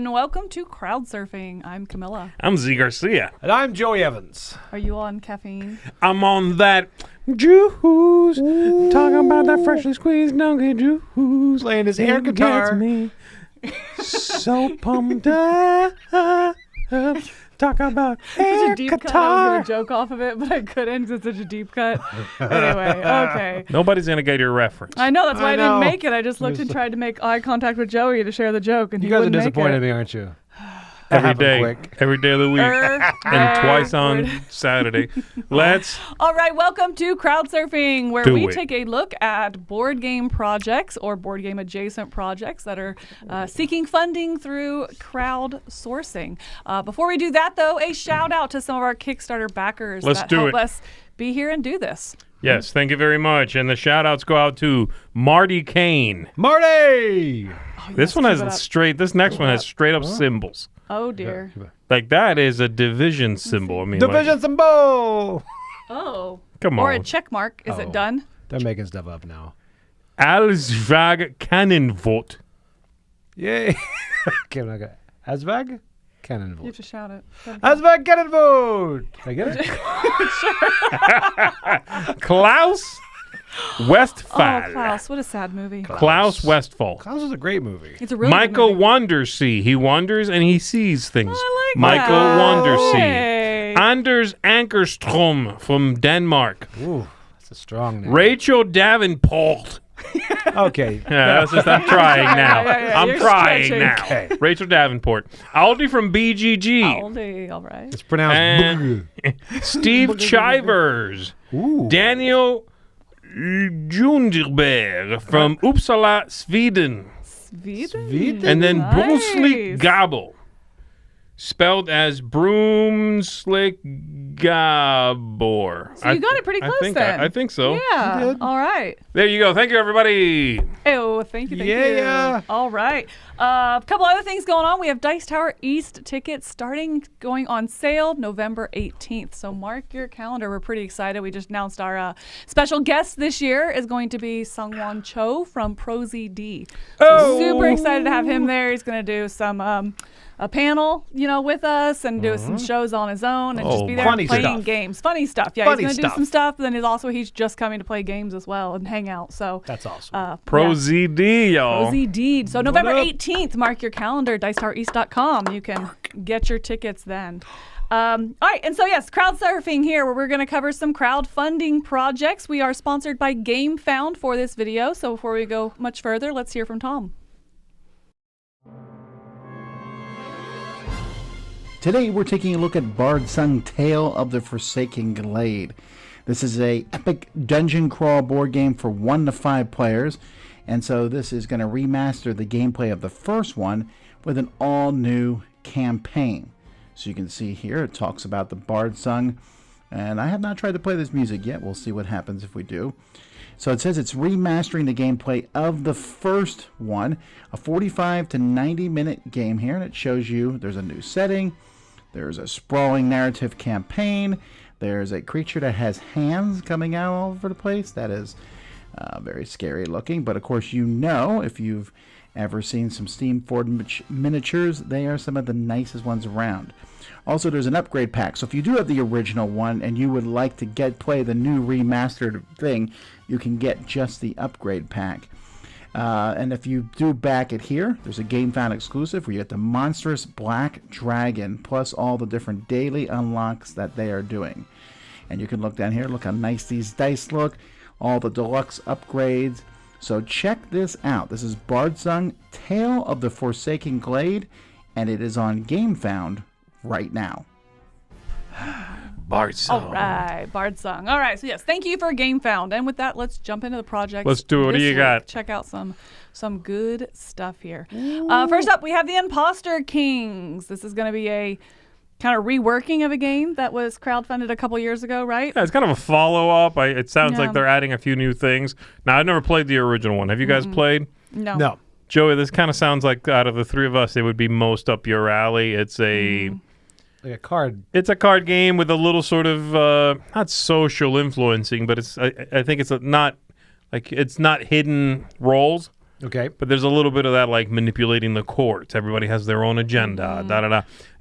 and welcome to Crowdsurfing. I'm Camilla. I'm Z Garcia. And I'm Joey Evans. Are you on caffeine? I'm on that juice. Talking about that freshly squeezed donkey juice. Playing his air guitar. Gets me so pumped up. Talk about air Such a deep cut. I was guitar. going to joke off of it, but I couldn't because it's such a deep cut. Anyway, okay. Nobody's going to get your reference. I know, that's why I didn't know. make it. I just looked and tried to make eye contact with Joey to share the joke, and You he guys are wouldn't make disappointed it. in me, aren't you? Every That day. happened quick. Every day of the week. And twice on Saturday. Let's All right, welcome to Crowdsurfing, where Do we it. take a look at board game projects or board game adjacent projects that are seeking funding through crowdsourcing. Before we do that, though, a shout out to some of our Kickstarter backers Let's that do help it. us be here and do this. Yes, thank you very much. And the shout outs go out to Marty Kane. Marty! This one keep it has up. straight, this next one has straight up symbols. Oh, dear. Like that is a division symbol. I mean, Division like, symbol! Oh. come Or a on. check mark. Is Oh. it done? They're making stuff up now. Alsvag Cannonvolt. Yay. Okay, I'm not gonna. Asvag? You Cannonvolt. have to shout it. Asvag Cannonvolt! Did I get it? Klaus Westphal. Oh, Klaus. What a sad movie. Klaus Westphal. Klaus is a great movie. It's a really Michael good movie. Wandersee. He wanders and he sees things. I like Michael that. Wandersee. Hey. Anders Ankerstrom from Denmark. Ooh, that's a strong name. Rachel Davenport. Okay. Yeah, that's just, I'm trying now. yeah, I'm you're trying stretching. now. Okay. Rachel Davenport. Aldi from BGG. Aldi, all right. It's pronounced And Steve Chivers. Ooh. Daniel Junderberg from Uppsala, Sweden. Sweden? And then Nice. Brunslick Gabel. Spelled as Broomslick Gabor. So you got it pretty close then. I think so. Yeah. You did. All right. There you go. Thank you, everybody. Oh, thank you. Yeah. You. All right. A couple other things going on. We have Dice Tower East tickets going on sale November 18th. So mark your calendar. We're pretty excited. We just announced our special guest this year is going to be Sungwon Cho from ProZD. So super excited to have him there. He's going to do some a panel, with us and do some shows on his own and just be there funny playing stuff. games. Funny stuff. Yeah, Funny he's going to do stuff. some stuff. Then he's just coming to play games as well and hang out. So That's awesome. Pro yeah. ZD, y'all. OZD. So November up? 18th, mark your calendar, DicetowerEast.com. You can get your tickets then. All right, and so yes, Crowdsurfing here, where we're going to cover some crowdfunding projects. We are sponsored by Gamefound for this video. So before we go much further, let's hear from Tom. Today we're taking a look at Bardsung Tale of the Forsaken Glade. This is a epic dungeon crawl board game for 1 to 5 players, and so this is going to remaster the gameplay of the first one with an all-new campaign. So you can see here it talks about the Bardsung, and I have not tried to play this music yet. We'll see what happens if we do. So it says it's remastering the gameplay of the first one, a 45 to 90 minute game here, and it shows you there's a new setting. There's a sprawling narrative campaign. There's a creature that has hands coming out all over the place. That is very scary looking. But of course, if you've ever seen some Steam Ford miniatures, they are some of the nicest ones around. Also, there's an upgrade pack. So if you do have the original one and you would like to play the new remastered thing, you can get just the upgrade pack. And if you do back it here, there's a Gamefound exclusive where you get the monstrous black dragon plus all the different daily unlocks that they are doing. And you can look down here, look how nice these dice look, all the deluxe upgrades. So check this out. This is Bardsung Tale of the Forsaken Glade, and it is on Gamefound right now. Bardsung. All right, Bardsung. All right, so yes, thank you for Gamefound. And with that, let's jump into the project. Let's do it. What do this you week. got? Check out some good stuff here. First up, we have the Imposter Kings. This is going to be a kind of reworking of a game that was crowdfunded a couple years ago, right? Yeah, it's kind of a follow-up. It sounds Yeah. like they're adding a few new things. Now, I've never played the original one. Have you guys played? No. No. Joey, this kind of sounds like out of the three of us, it would be most up your alley. It's a Like a card. it's a card game with a little sort of not social influencing, but I think it's not hidden roles. Okay. But there's a little bit of that, like manipulating the courts. Everybody has their own agenda,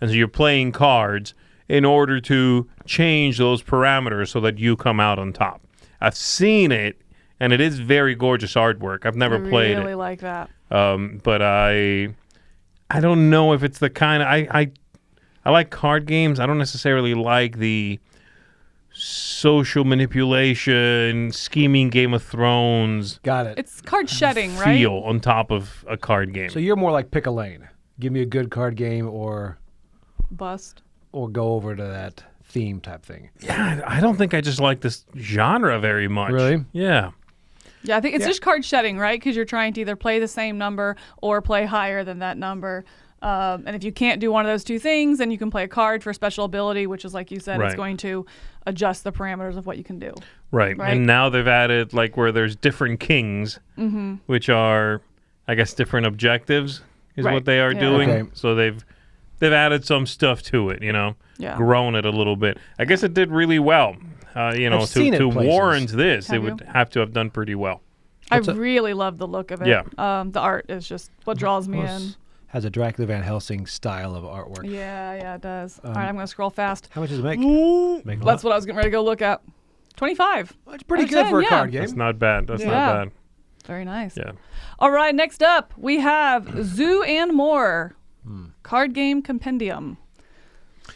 and so you're playing cards in order to change those parameters so that you come out on top. I've seen it, and it is very gorgeous artwork. I've never played it. I really like that. But I don't know if it's the kind of I like card games. I don't necessarily like the social manipulation, scheming Game of Thrones. Got it. It's card shedding, right? Feel on top of a card game. So you're more like pick a lane. Give me a good card game or Bust. go over to that theme type thing. Yeah, I don't think I just like this genre very much. Really? Yeah. Yeah, I think it's just card shedding, right? Because you're trying to either play the same number or play higher than that number. And if you can't do one of those two things, then you can play a card for a special ability, which is, like you said, it's going to adjust the parameters of what you can do. Right. And now they've added, like, where there's different kings, which are, I guess, different objectives is what they are doing. Okay. So they've added some stuff to it, grown it a little bit. I guess it did really well. To warrant this, it would have to have done pretty well. I really love the look of it. Yeah. The art is just what draws me in. Has a Dracula Van Helsing style of artwork. Yeah, it does. All right, I'm going to scroll fast. How much does it make? That's what I was getting ready to go look at. 25. Well, it's pretty good for a card game. That's not bad. That's not bad. Very nice. Yeah. All right, next up, we have Zoo and More. Card game compendium.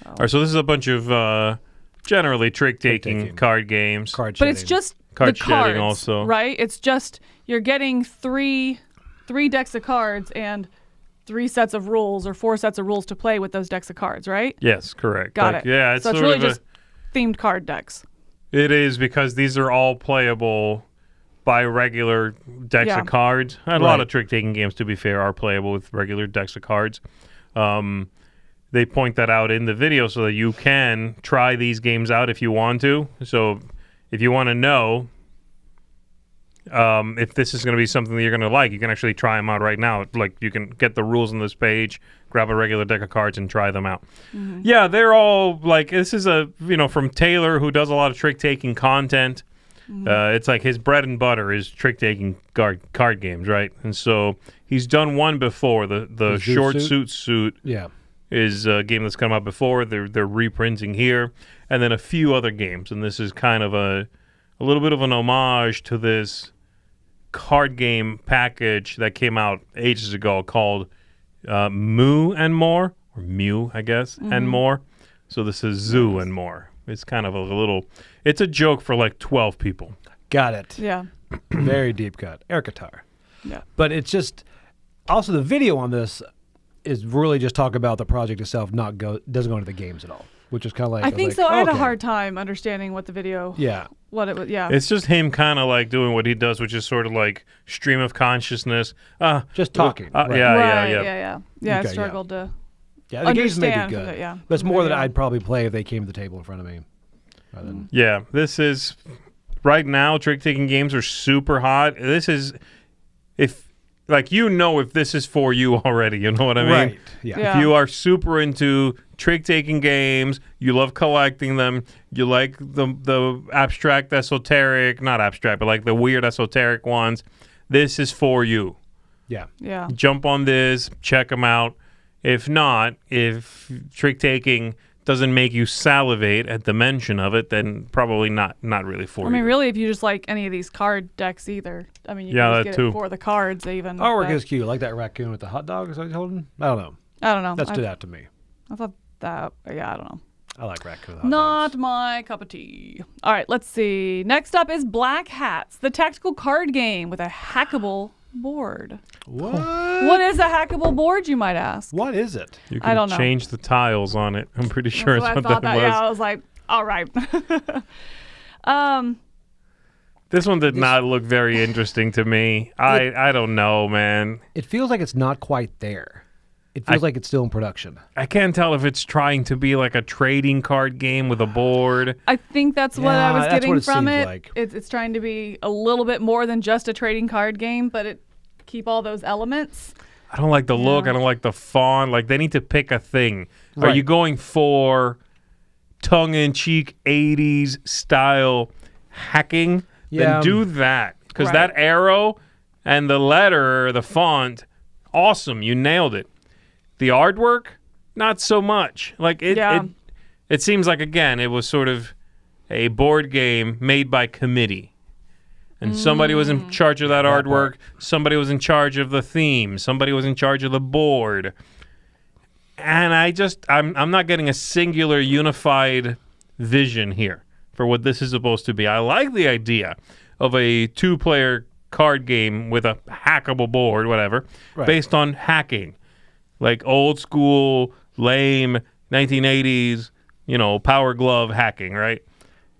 All right, so this is a bunch of generally trick-taking card games. Card but it's just card the shedding cards, also. Right? It's just you're getting three decks of cards and 3 sets of rules or 4 sets of rules to play with those decks of cards, right? Yes, correct. Got it. Yeah, so it's really just themed card decks. It is, because these are all playable by regular decks of cards. A lot of trick-taking games, to be fair, are playable with regular decks of cards. They point that out in the video so that you can try these games out if you want to. So if you want to know if this is going to be something that you're going to like, you can actually try them out right now. Like, you can get the rules on this page, grab a regular deck of cards, and try them out. Yeah, they're all like, this is from Taylor, who does a lot of trick-taking content. It's like his bread and butter is trick-taking card games, right? And so he's done one before. The Short Suit is a game that's come out before. They're reprinting here, and then a few other games. And this is kind of a little bit of an homage to this card game package that came out ages ago called Moo and More, or Mew, I guess, and More. So this is Zoo and More. It's kind of it's a joke for like 12 people. Got it. Yeah. Very deep cut. Air guitar. Yeah. But it's just, also the video on this is really just talk about the project itself, doesn't go into the games at all, which is kind of like, I think so. I had a hard time understanding what the video, what it was. Yeah. It's just him kind of like doing what he does, which is sort of like stream of consciousness. Just talking. Yeah. I Okay, struggled to. Yeah, the games may be understand good. it, But it's more than I'd probably play if they came to the table in front of me. Yeah, this is right now. Trick-taking games are super hot. This is if this is for you already. You know what I mean? Right. Yeah. If you are super into trick-taking games, you love collecting them, you like the abstract, esoteric, not abstract, but like the weird esoteric ones, this is for you. Yeah. Yeah. Jump on this, check them out. If not, if trick-taking doesn't make you salivate at the mention of it, then probably not really for you. I mean, really, if you just like any of these card decks either. I mean, you can just get it for the cards even. Artwork is cute. Like that raccoon with the hot dog is that he's holding? I don't know. That stood out to me. I thought that, I don't know. I like raccoon with hot Not dogs. my cup of tea. All right, let's see. Next up is Black Hats, the tactical card game with a hackable board. What is a hackable board, you might ask? What is it? You can I don't know. change the tiles on it. I'm pretty sure That's that's what what I thought that was. Yeah, I was like, all right. This one did not look very interesting to me. I don't know, man. It feels like it's not quite there. It feels like it's still in production. I can't tell if it's trying to be like a trading card game with a board. I think that's what I was that's getting what it from seems it. like. It's trying to be a little bit more than just a trading card game, but it keep all those elements. I don't like the look. I don't like the font. Like, they need to pick a thing. Are you going for tongue-in-cheek 80s style hacking? Yeah. Then do that. Because that arrow And the letter, the font, awesome. You nailed it. The artwork, not so much. Like it seems like, again, it was sort of a board game made by committee. And somebody was in charge of that artwork. Somebody was in charge of the theme. Somebody was in charge of the board. And I'm not getting a singular unified vision here for what this is supposed to be. I like the idea of a 2-player card game with a hackable board, whatever, based on hacking. Like old school, lame, 1980s, power glove hacking, right?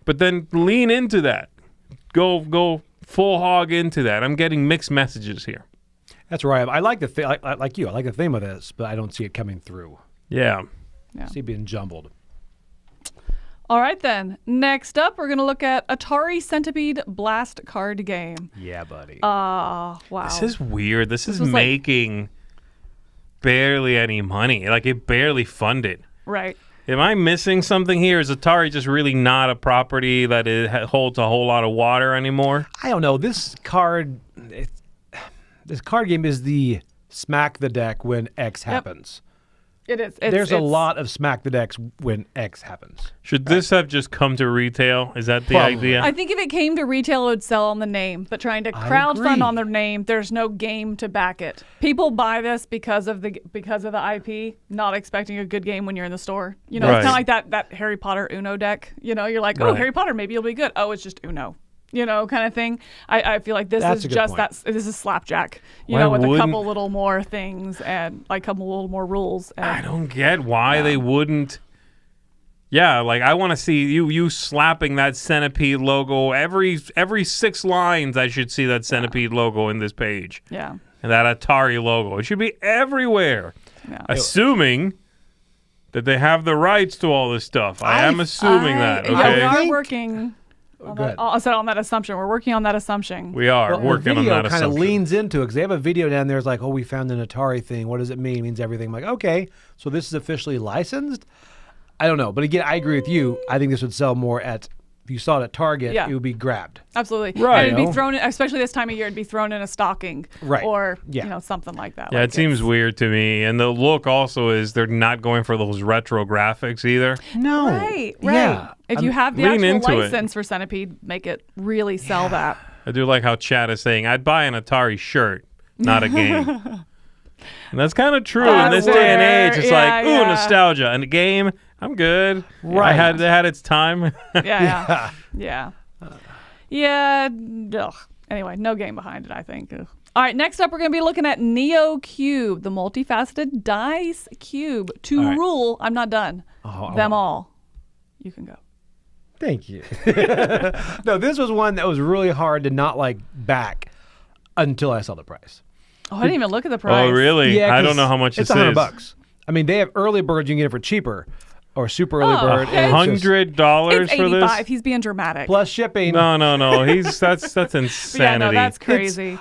But then lean into that. Go full hog into that. I'm getting mixed messages here. That's right. I like like you. I like the theme of this, but I don't see it coming through. Yeah. I see it being jumbled. All right, then. Next up, we're going to look at Atari Centipede Blast card game. Yeah, buddy. Wow. This is weird. This is was making barely any money. Like, it barely funded. Right. Am I missing something here? Is Atari just really not a property that holds a whole lot of water anymore? I don't know. This card game is the smack the deck when X happens. It is. There's a lot of smack the decks when X happens. Should this have just come to retail? Is that the Probably. idea? I think if it came to retail, it would sell on the name. But trying to I crowdfund agree. on their name, there's no game to back it. People buy this because of the IP, not expecting a good game when you're in the store. It's Right. kind of like that Harry Potter Uno deck. You're like, oh, Right. Harry Potter, maybe it'll be good. Oh, it's just Uno. Kind of thing. I feel like this That's is a good just point. this is slapjack. Why With a wouldn't- couple little more things and like a couple little more rules. And I don't get why they wouldn't. Yeah, like I want to see you slapping that Centipede logo every 6 lines. I should see that Centipede logo in this page. Yeah. And that Atari logo. It should be everywhere. Yeah. Assuming that they have the rights to all this stuff. I am assuming that. Yeah, Okay, we are think- working. On Go ahead. on that assumption. We're working on that assumption. we are Well, working the on video that kind of assumption. leans into it because they have a video down there. It's like, oh, we found an Atari thing. What does it mean? It means everything. I'm like, okay, so this is officially licensed? I don't know. But again, I agree with you. I think this would sell more if you saw it at Target, Yeah. it would be grabbed. Absolutely. Right. And it'd be thrown in, especially this time of year, it'd be thrown in a stocking. Right. Or, Yeah. something like that. Yeah, Like it seems it's- weird to me. And the look also is they're not going for those retro graphics either. No. Right. Yeah. If you have the lean actual into it. license for Centipede, make it really sell that. I do like how Chad is saying, I'd buy an Atari shirt, not a game. And that's kind of true in this That's day and fair. age. It's Yeah, like, ooh, yeah. nostalgia. And a game, I'm good. Right. It had its time. Yeah. Yeah. Yeah. Ugh. Anyway, no game behind it, I think. Ugh. All right, next up, we're going to be looking at Neo Cube, the multifaceted dice cube. To All right. rule, I'm not done. Them all. You can go. Thank you. No, this was one that was really hard to not like back until I saw the price. Oh, I didn't even look at the price. Oh, really? Yeah, I 'cause don't know how much it's this is. $100. I mean, they have early birds. You can get it for cheaper, or super early Oh, bird. okay. and it's just- $100 It's for 85. this? He's being dramatic. plus shipping. No. That's But insanity. yeah, no, that's crazy.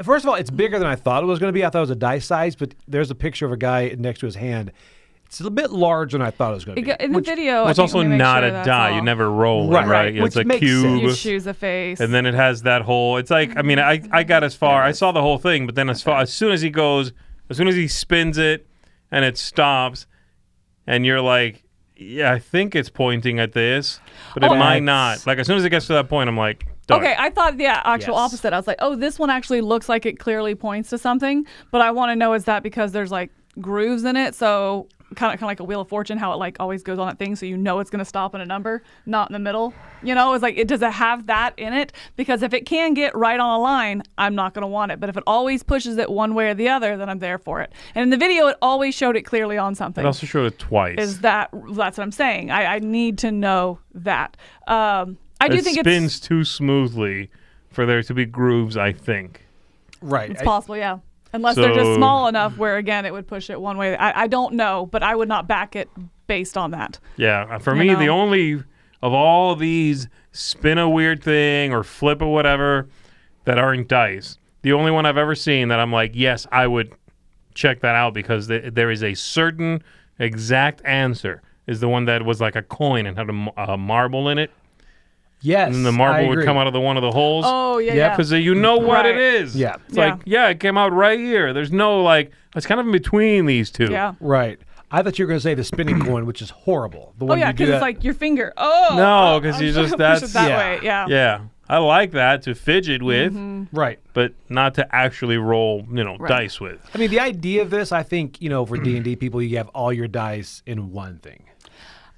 First of all, it's bigger than I thought it was going to be. I thought it was a dice size, but there's a picture of a guy next to his hand. It's a bit larger than I thought it was going to be. In the video, I It's think also let me make not sure a that's die. all. You never roll Right. it, right? Which It's a makes cube. sense. You choose a face. And then it has that whole. It's like, I mean, I got as far. I saw the whole thing, but then as soon as he spins it, and it stops, and you're like, yeah, I think it's pointing at this, but it might not. Like as soon as it gets to that point, I'm like, done. Okay, I thought the actual Yes. opposite. I was like, oh, this one actually looks like it clearly points to something, but I want to know, is that because there's like grooves in it? So kind of like a Wheel of Fortune, how it like always goes on that thing, so you know it's going to stop in a number, not in the middle. It's like, does it have that in it? Because if it can get right on a line, I'm not going to want it. But if it always pushes it one way or the other, then I'm there for it. And in the video, it always showed it clearly on something. It also showed it twice. That's what I'm saying. I need to know that. I do it think spins too smoothly for there to be grooves, I think. Right. it's possible, yeah. Unless they're just So- small enough where, again, it would push it one way. I don't know, but I would not back it based on that. Yeah, for You me, know? the only of all these spin a weird thing or flip or whatever that aren't dice, the only one I've ever seen that I'm like, yes, I would check that out because there is a certain exact answer is the one that was like a coin and had a marble in it. Yes, And then the I marble would agree. come out of one of the holes. Oh yeah, Yep. yeah. Because you know what it Right. is. Yeah. It's like, it came out right here. There's no, it's kind of in between these two. Yeah. Right. I thought you were going to say the spinning coin, which is horrible. The Oh one yeah, you do because it's that- like your finger. Oh. No, 'cause you just- push that's- it that yeah. way. Yeah. Yeah. I like that to fidget with, right. but not to actually roll, Right. dice with. I mean, the idea of this, I think, for D&D people, you have all your dice in one thing.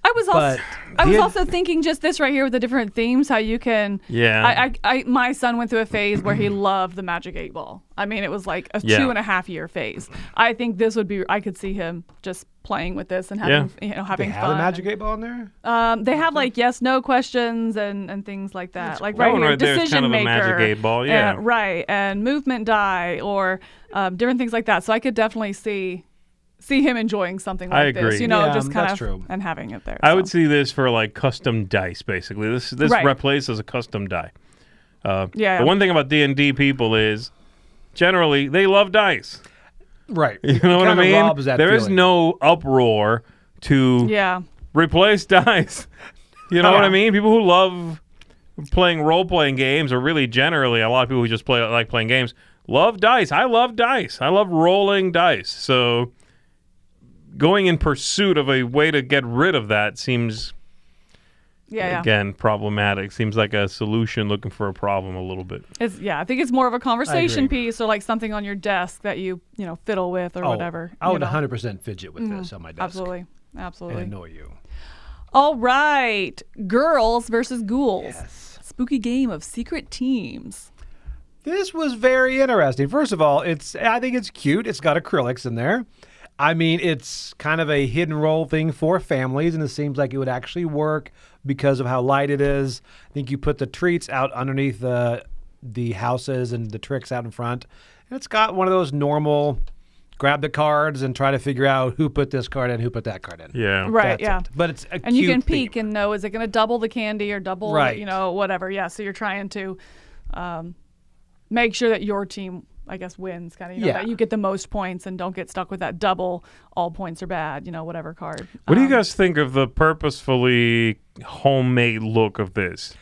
I was also But also thinking just this right here with the different themes, how you can. Yeah. My son went through a phase where he loved the Magic 8-Ball. I mean, it was like a 2.5 year phase. I think this would be. I could see him just playing with this and having They having have fun. a Magic 8-Ball in there? They have like yes/no questions and things like that. Like cool. right That one here, right there is decision kind of a maker, Magic 8-Ball, yeah. and, right, and movement die or different things like that. So I could definitely see him enjoying something I like this. agree. Yeah, Just kind that's of true. and having it there. I so. would see this for custom dice, basically. This Right. replaces a custom die. Yeah. The one thing about D&D people is generally they love dice. Right. You know what I mean? There is feeling. no uproar to Yeah. replace dice. You know what I mean? People who love playing role-playing games, or really generally a lot of people who just like playing games, love dice. I love dice. I love rolling dice. So going in pursuit of a way to get rid of that seems, Yeah. again, problematic. Seems like a solution looking for a problem a little bit. I think it's more of a conversation agree. piece or like something on your desk that you fiddle with or whatever. I would you know. 100% fidget with this on my desk. Absolutely. And Absolutely. annoy you. All right. Girls versus ghouls. Yes. Spooky game of secret teams. This was very interesting. First of all, I think it's cute. It's got acrylics in there. I mean, it's kind of a hidden role thing for families, and it seems like it would actually work because of how light it is. I think you put the treats out underneath the houses and the tricks out in front. And it's got one of those normal grab the cards and try to figure out who put this card in, who put that card in. Yeah. Right, That's yeah. it. But it's a And you cute can peek theme. and know, is it going to double the candy or double, Right. whatever. Yeah, so you're trying to make sure that your team, I guess, wins, kind of, that you get the most points and don't get stuck with that double, all points are bad, whatever card. What do you guys think of the purposefully homemade look of this?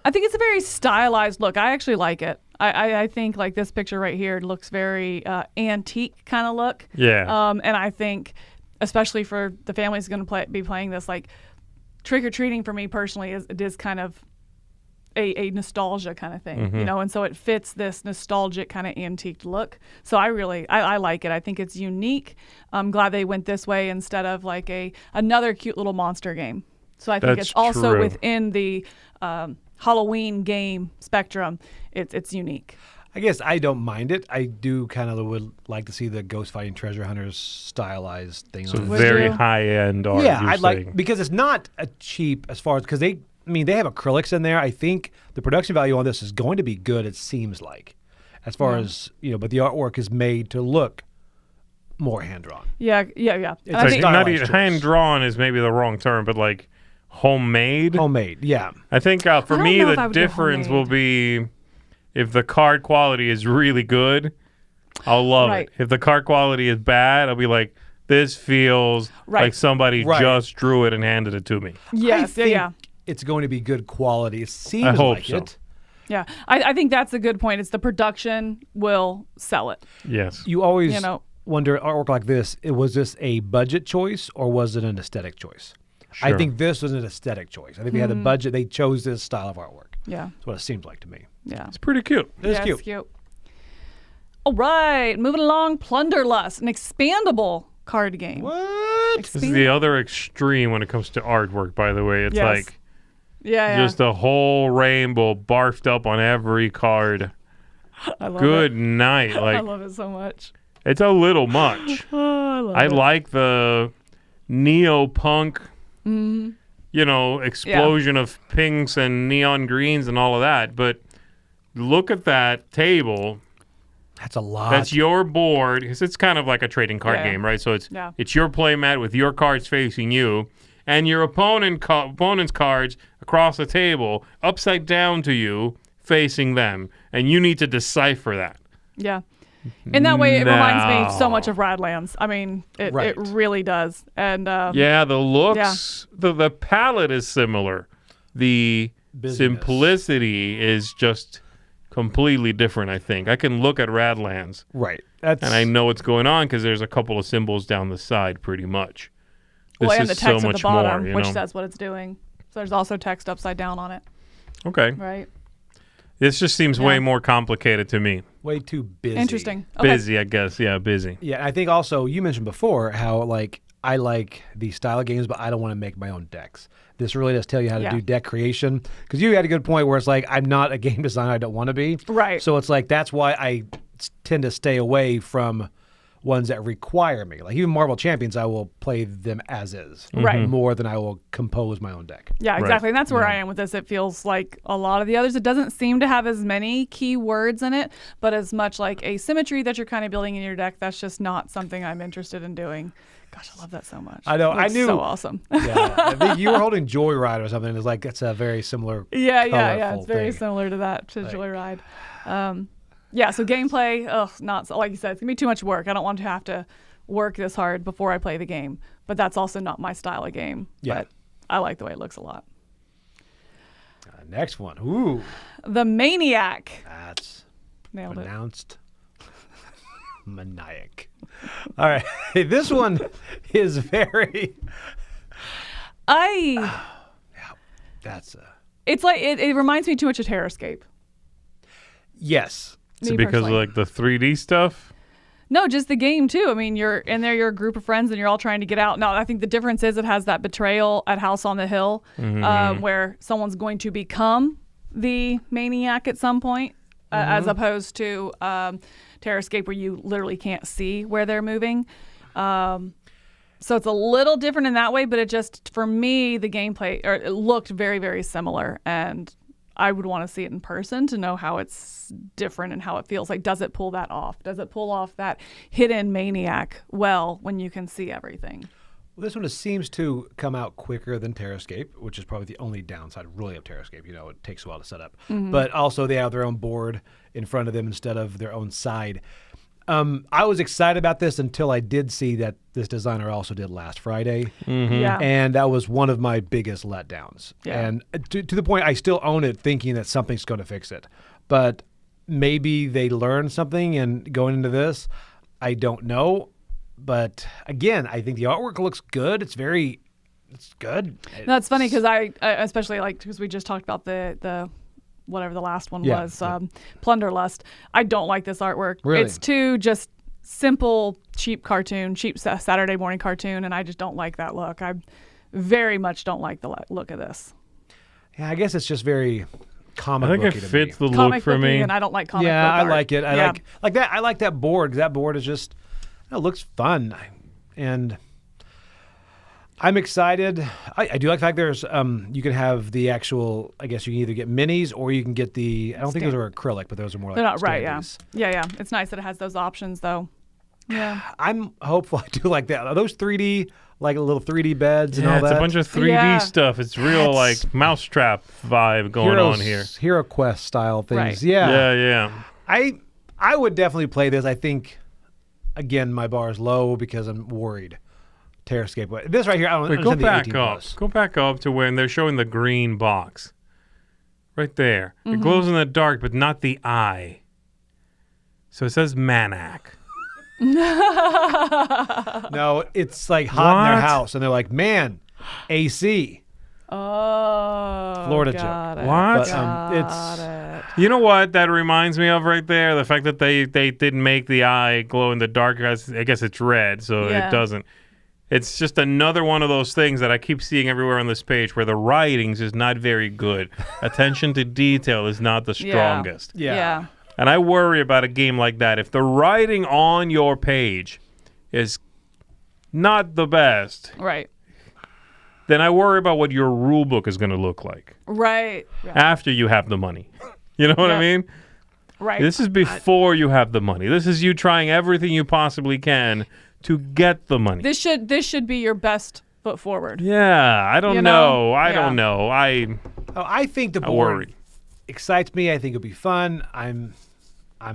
I think it's a very stylized look. I actually like it. I think like this picture right here looks very antique kind of look. Yeah. And I think, especially for the families going to be playing this, like trick or treating for me personally is kind of a nostalgia kind of thing, and so it fits this nostalgic kind of antique look. So I like it. I think it's unique. I'm glad they went this way instead of like another cute little monster game. So I think That's it's also true. within the Halloween game spectrum. It's unique. I guess I don't mind it. I do kind of would like to see the Ghost Fighting Treasure Hunters stylized thing So on it. Would very you? high-end art. Yeah, you're I'd like saying. because it's not a cheap as far as because they have acrylics in there. I think the production value on this is going to be good. It seems like, as far as but the artwork is made to look more hand drawn. Yeah. It's And I like think, style- Not stylized even choice. hand-drawn is maybe the wrong term, but like homemade. Homemade, yeah. I think for don't me know if the I would go difference will homemade. be if the card quality is really good, I'll love Right. it. If the card quality is bad, I'll be like, this feels Right. like somebody Right. just drew it and handed it to me. yes, I think yeah. It's going to be good quality. It seems I hope like so. it. Yeah, I think that's a good point. It's the production will sell it. Yes. You always wonder, artwork like this. Was this a budget choice or was it an aesthetic choice? I Sure. think this was an aesthetic choice. I think they had the budget. They chose this style of artwork. Yeah, That's what it seems like to me. yeah. It's pretty cute. It is Yeah, cute. it's cute. All right, moving along. Plunderlust, an expandable card game. What? This is the other extreme when it comes to artwork, by the way. It's Yes. like Yeah, just a whole rainbow barfed up on every card. I love Good it. night. I Like, love it so much. it's a little much. Oh, I love I it. like the neo-punk, explosion of pinks and neon greens and all of that. But look at that table. That's a lot. That's your board. 'Cause it's kind of like a trading card Yeah. game, right? So Yeah. it's your play mat with your cards facing you and your opponent's cards across the table, upside down to you, facing them. And you need to decipher that. Yeah. In that way, it reminds me so No. much of Radlands. I mean, it Right. really does. And Yeah, the looks, the palette is similar. The Busyness. Simplicity is just completely different, I think. I can look at Radlands Right. and I know what's going on because there's a couple of symbols down the side pretty much. This and is the text so at much the bottom, more, you which know? says what it's doing. So there's also text upside down on it, Okay. right? This just seems way more complicated to me. way too busy. Interesting. Okay. Busy, I guess. Yeah, busy. Yeah, I think also you mentioned before how like I like the style of games, but I don't want to make my own decks. This really does tell you how to do deck creation, because you had a good point where it's like I'm not a game designer, I don't want to be. Right. So it's like that's why I tend to stay away from ones that require me. Like even Marvel Champions, I will play them as is, Right. more than I will compose my own deck. Yeah, exactly. And that's where I am with this. It feels like a lot of the others. It doesn't seem to have as many keywords in it, but as much like asymmetry that you're kind of building in your deck. That's just not something I'm interested in doing. Gosh, I love that so much. I know. That's I knew. so awesome. Yeah, I think you were holding Joyride or something. It's like it's a very similar. Yeah. colorful It's very thing. similar to that, to Joyride. Yeah, so gameplay, not so, like you said, it's going to be too much work. I don't want to have to work this hard before I play the game. But that's also not my style of game. Yeah. But I like the way it looks a lot. Next one. Ooh, The Maniac. that's Nailed it. pronounced Maniac. All right, this one is very. That's It's like, it reminds me too much of Terrascape. yes. Is Me it because of personally. like the 3D stuff? No, just the game too. I mean, you're in there, you're a group of friends, and you're all trying to get out. Now, I think the difference is it has that betrayal at House on the Hill, where someone's going to become the maniac at some point, as opposed to Terrascape, where you literally can't see where they're moving. So it's a little different in that way, but it just, for me, the gameplay, or it looked very, very similar, and I would want to see it in person to know how it's different and how it feels. Like, does it pull that off? Does it pull off that hidden maniac well when you can see everything? Well, this one seems to come out quicker than Terrascape, which is probably the only downside really of Terrascape. You know, it takes a while to set up. But also they have their own board in front of them instead of their own side. I was excited about this until I did see that this designer also did Last Friday. Yeah. And that was one of my biggest letdowns. Yeah. And to the point, I still own it thinking that something's going to fix it. But maybe they learned something and going into this, I don't know. But again, I think the artwork looks good. It's good. No, it's funny because I especially like, because we just talked about the whatever the last one was, Plunderlust. I don't like this artwork. Really? It's too just simple, cheap cartoon, cheap Saturday morning cartoon, and I just don't like that look. I very much don't like the look of this. Yeah, I guess it's just very comic I think it booky to fits me. the look Comic for booky, me. and I don't like comic book Yeah, I art. like it. I Yeah. like that. I like that board, because that board is just, it looks fun. And I'm excited. I do like the fact there's you can have the actual, I guess you can either get minis or you can get the, I don't think those are acrylic, but those are more like They're not right, yeah. standees. Yeah. It's nice that it has those options, though. Yeah. I'm hopeful. I do like that. Are those 3D, like little 3D beds and Yeah, all it's that? a bunch of 3D Yeah. stuff. It's real like mousetrap vibe going on here. Hero Quest style things. Right. Yeah. Yeah. I would definitely play this. I think, again, my bar is low because I'm worried. Terrascape. This right here, I don't Wait, go understand the back 18 up. plus. Go back up to when they're showing the green box. Right there. It glows in the dark, but not the eye. So it says Maniac. No, it's like hot in their What? house, and they're like, man, AC. Oh. Florida got joke. it. What? But Got it's it. You know what that reminds me of right there? The fact that they didn't make the eye glow in the dark. I guess it's red, so Yeah. it doesn't. It's just another one of those things that I keep seeing everywhere on this page where the writings is not very good. Attention to detail is not the strongest. Yeah. And I worry about a game like that. If the writing on your page is not the best, Right. then I worry about what your rule book is going to look like Right. Yeah. after you have the money. You know what I Yeah. mean? Right. This is before you have the money. This is you trying everything you possibly can to get the money. This should be your best foot forward. Yeah, I don't You know. know? I Yeah. don't know. I think the I board worry. excites me. I think it'll be fun. I'm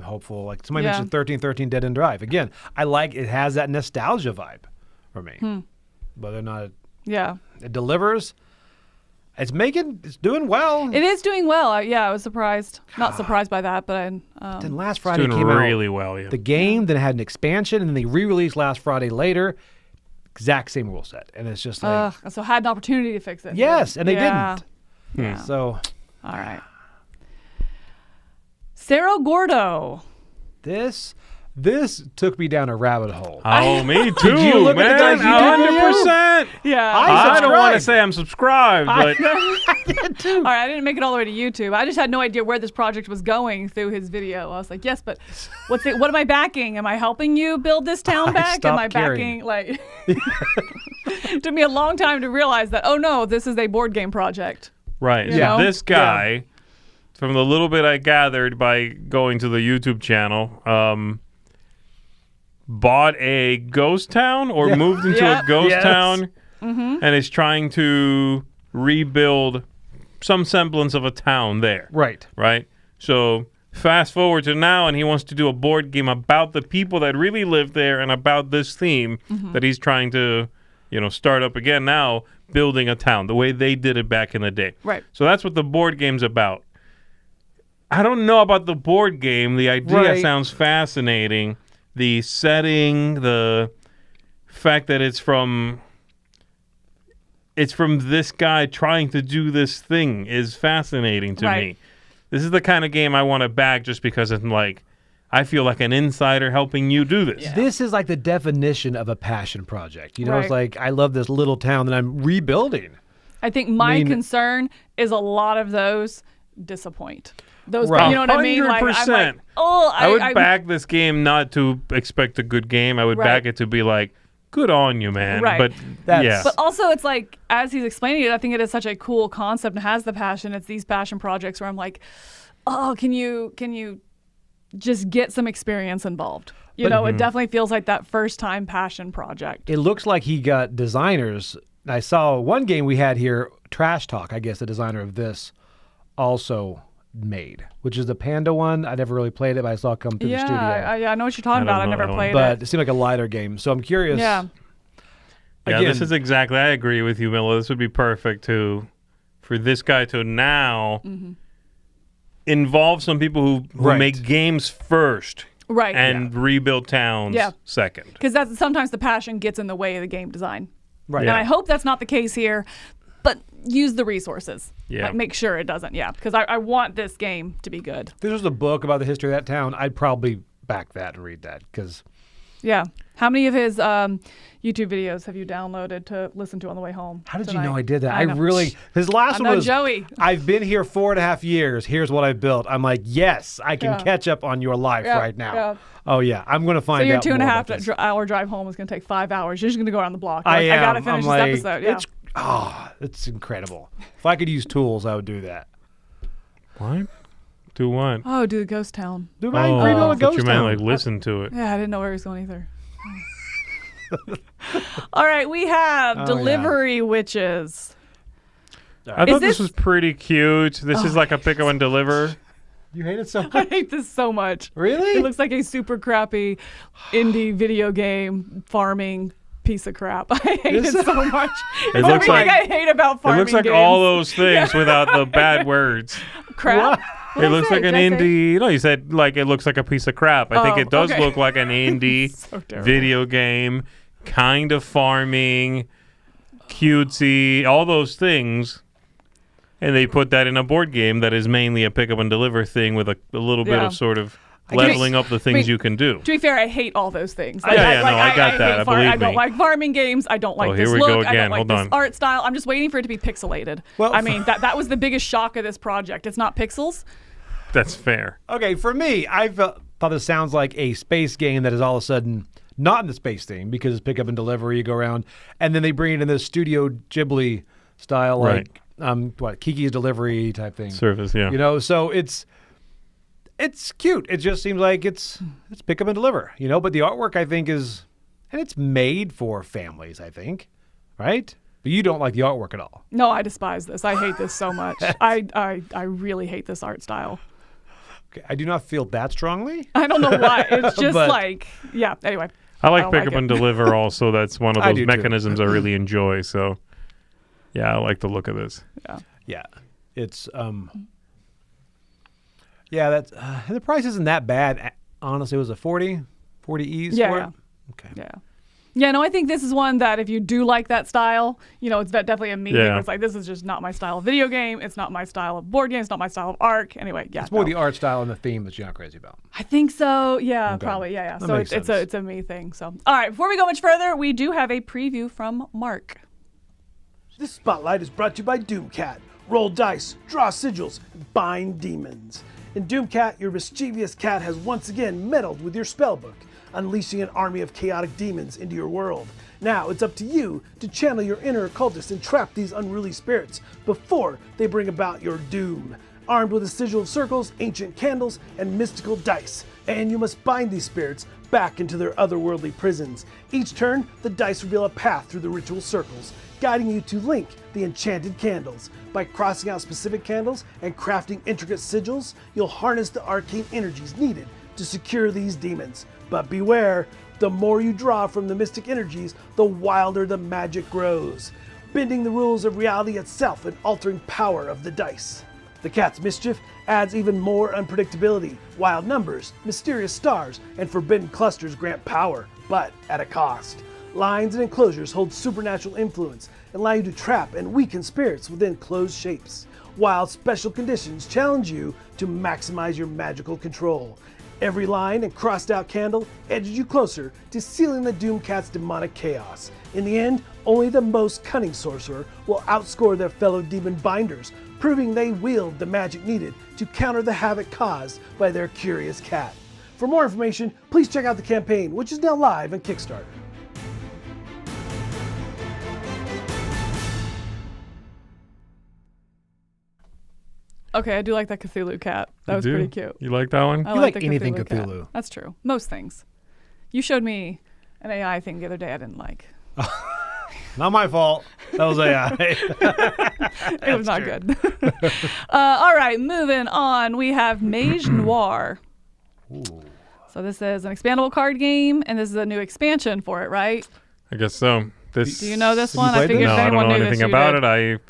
hopeful. Like somebody Yeah. mentioned 1313 Dead End Drive. Again, I like it has that nostalgia vibe for me. Whether or not Yeah. it delivers, It's doing well. It is doing well. I was surprised. Not surprised by that, but Then last It's Friday doing came really out well. Yeah. the game, then it had an expansion, and then they re-released last Friday later. Exact same rule set, and it's just like so had an opportunity to fix it. yes, and they Yeah. didn't. Yeah. So All right. Cerro Gordo. This took me down a rabbit hole. Oh, me too, you look at the man. guy's YouTube 100%. Yeah. I don't want to subscribed. say I'm subscribed, but All right, I didn't make it all the way to YouTube. I just had no idea where this project was going through his video. I was like, yes, but what am I backing? Am I helping you build this town back? Am I stopped caring. backing? It took me a long time to realize that, oh no, this is a board game project. right. You know? This guy, from the little bit I gathered by going to the YouTube channel, bought a ghost town or moved into a ghost Yes. town and is trying to rebuild some semblance of a town there. Right. Right? So fast forward to now, and he wants to do a board game about the people that really live there and about this theme that he's trying to, start up again now, building a town the way they did it back in the day. Right. So that's what the board game's about. I don't know about the board game. The idea Right. sounds fascinating. The setting, the fact that it's from this guy trying to do this thing is fascinating to Right. me. This is the kind of game I want to back just because it's like I feel like an insider helping you do this. This is like the definition of a passion project. It's Right. like I love this little town that I'm rebuilding. I think my mean- concern is a lot of those disappoint. Those, Right. you know what I mean? Like, I'm like, 100%. I would back this game not to expect a good game. I would Right. back it to be like, good on you, man. Right. But That's- yeah. But also, it's like, as he's explaining it, I think it is such a cool concept and has the passion. It's these passion projects where I'm like, oh, can you just get some experience involved? It definitely feels like that first time passion project. It looks like he got designers. I saw one game we had here, Trash Talk, I guess the designer of this, also made, which is the Panda one. I never really played it, but I saw it come through the studio. I know what you're talking I don't about. I know never that one. played But it. it seemed like a lighter game. So I'm curious. Yeah. Yeah, Again, this is exactly. I agree with you, Milla. This would be perfect for this guy to now involve some people who Right. make games first Right. and rebuild towns second. Because that's sometimes the passion gets in the way of the game design. right. And I hope that's not the case here, but use the resources. Yeah. Like, make sure it doesn't. Yeah. Because I want this game to be good. If this was a book about the history of that town, I'd probably back that and read that because Yeah. How many of his YouTube videos have you downloaded to listen to on the way home? how did you tonight? know I did that? I know. really, his last I one know was, Joey. I've been here 4.5 years. Here's what I built. I'm like, yes, I can Yeah. catch up on your life Yeah, right now. yeah. Oh, yeah. I'm going to find So your out 2.5 more about this. hour drive home is going to take 5 hours. You're just going to go around the block. You're I like, am. I got to finish I'm like, this episode. Yeah. It's incredible. If I could use tools, I would do that. What? Do what? Oh, do the ghost town. Do my Oh, rebuild I a thought ghost you meant town. like listen to it. Yeah, I didn't know where he was going either. All right, we have Oh, Delivery Witches. I Is thought this this- was pretty cute. This is like a pick up and deliver. You hate it so I much? hate this so much. Really? It looks like a super crappy indie video game farming piece of crap. I hate it so much. It's looks everything like- I hate about It farming looks like games. all those things without the bad words. crap. What'd It I looks say? like an Did I say- indie. No, you said like it looks like a piece of crap. I think Oh, it does okay. look like an indie So terrible. video game, kind of farming, cutesy, all those things. And they put that in a board game that is mainly a pick up and deliver thing with a little bit Yeah. of sort of guess- leveling up the things mean, you can do. To be fair, I hate all those things. I got that. hate Believe I don't me. like farming games. I don't like Oh, this here we look. go I don't again. like Hold this on. art style. I'm just waiting for it to be pixelated. Well, I mean, that was the biggest shock of this project. It's not pixels. That's fair. Okay, for me, I thought this sounds like a space game that is all of a sudden not in the space theme because it's pick up and delivery, you go around, and then they bring it in this Studio Ghibli style, like Kiki's Delivery type thing. Service, yeah. You know, so it's cute. It just seems like it's pick up and deliver, you know, but the artwork I think is, and it's made for families, I think, right? But you don't like the artwork at all. No, I despise this. I hate this so much. I really hate this art style. Okay, I do not feel that strongly. I don't know why. It's just But- like, yeah. Anyway. I like don't pick like up it. and deliver also. That's one of I those do too. mechanisms I really enjoy. So Yeah, I like the look of this. Yeah. Yeah, it's yeah, that's the price isn't that bad. Honestly, it was a 40 E's Yeah, for yeah. it. Okay. Yeah. Yeah, no, I think this is one that if you do like that style, it's definitely a me thing. Yeah. It's like, this is just not my style of video game. It's not my style of board game. It's not my style of arc. Anyway, yeah. It's more the art style and the theme that you're not crazy about. I think so. Yeah, Okay. probably. Yeah, yeah. That So makes it's sense. a me thing. So, all right, before we go much further, we do have a preview from Mark. This spotlight is brought to you by Doomcat. Roll dice, draw sigils, bind demons. In Doomcat, your mischievous cat has once again meddled with your spellbook, unleashing an army of chaotic demons into your world. Now it's up to you to channel your inner occultist and trap these unruly spirits before they bring about your doom. Armed with a sigil of circles, ancient candles, and mystical dice. And you must bind these spirits back into their otherworldly prisons. Each turn, the dice reveal a path through the ritual circles, guiding you to link the enchanted candles. By crossing out specific candles and crafting intricate sigils, you'll harness the arcane energies needed to secure these demons. But beware, the more you draw from the mystic energies, the wilder the magic grows, bending the rules of reality itself and altering power of the dice. The cat's mischief adds even more unpredictability. Wild numbers, mysterious stars, and forbidden clusters grant power, but at a cost. Lines and enclosures hold supernatural influence and allow you to trap and weaken spirits within closed shapes, while special conditions challenge you to maximize your magical control. Every line and crossed out candle edges you closer to sealing the Doomcat's demonic chaos. In the end, only the most cunning sorcerer will outscore their fellow demon binders, proving they wield the magic needed to counter the havoc caused by their curious cat. For more information, please check out the campaign, which is now live on Kickstarter. Okay, I do like that Cthulhu cat. That was You do? pretty cute. You like that one? I You like the anything cat. Cthulhu. That's true. Most things. You showed me an AI thing the other day I didn't like. Not my fault. That was AI. It was not good. All right, moving on. We have Mage Noir. So this is an expandable card game, and this is a new expansion for it, right? I guess so. This. Do you know this Have you one? I played figured this? if No, I don't anyone know knew anything this, you about did.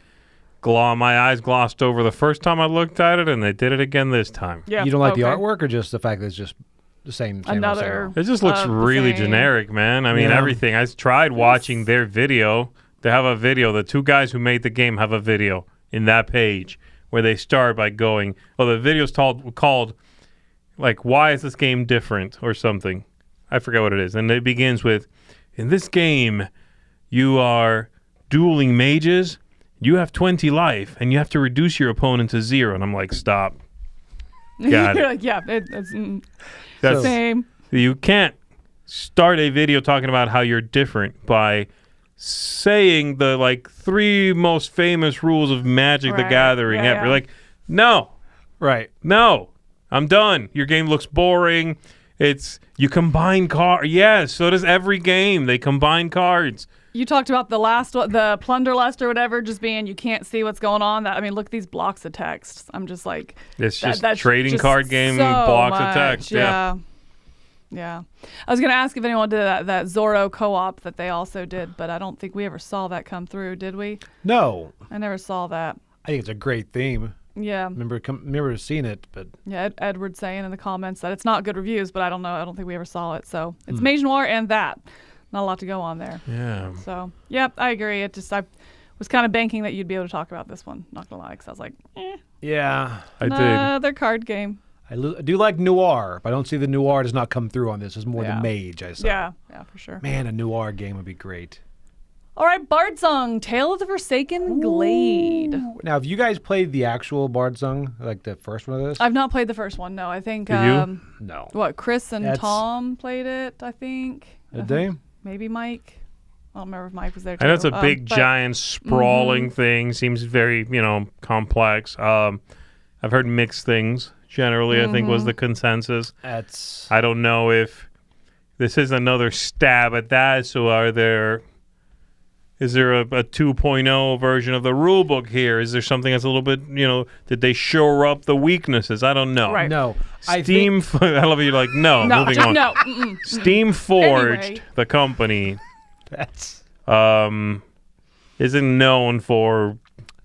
it. My eyes glossed over the first time I looked at it, and they did it again this time. Yeah. You don't like the okay. artwork, or just the fact that it's just the same? Another. It just looks the really same. generic, man. I mean, Yeah. everything. I tried watching their video. They have a video. The two guys who made the game have a video in that page where they start by going, "Oh, the video's called like, why is this game different?" or something. I forget what it is. And it begins with, "In this game, you are dueling mages. You have 20 life, and you have to reduce your opponent to 0." And I'm like, stop. Got You're it. like, yeah, it's That's same. You can't start a video talking about how you're different by saying the 3 most famous rules of Magic the Right. Gathering Yeah, ever. yeah. Like, no, Right. no, I'm done. Your game looks boring. You combine cards. Yes, so does every game. They combine cards. You talked about the last one, the Plunderlust or whatever, just being you can't see what's going on. Look at these blocks of text. I'm just like, It's just that's trading just card game so blocks of much. text. Yeah. Yeah. I was gonna ask if anyone did that Zorro co-op that they also did, but I don't think we ever saw that come through, did we? No, I never saw that. I think it's a great theme. Yeah. Remember seeing it, but Yeah, Edward saying in the comments that it's not good reviews, but I don't know. I don't think we ever saw it. So it's Mage Noir and that. Not a lot to go on there. Yeah. So, yeah, I agree. I was kind of banking that you'd be able to talk about this one. Not gonna lie, because I was like, yeah, I did. another card game. I do like Noir, but I don't see the Noir does not come through on this. It's more Yeah. the Mage I saw. Yeah, for sure. Man, a Noir game would be great. All right, Bardsung, Tale of the Forsaken Glade. Now, have you guys played the actual Bardsung, like the first one of this? I've not played the first one. No, I think You? No. what Chris and That's- Tom played it. I think. Did they? Maybe Mike. I don't remember if Mike was there. I know it's too. a big, but- giant, sprawling thing. Seems very, complex. I've heard mixed things. Generally, I think was the consensus. That's I don't know if this is another stab at that. So, is there a 2.0 version of the rule book here? Is there something that's a little bit, did they shore up the weaknesses? I don't know. Right. no. Steam, I love it. You're like, no, No, moving on. no. Mm-mm. Steam Forged, Anyway. the company. That's isn't known for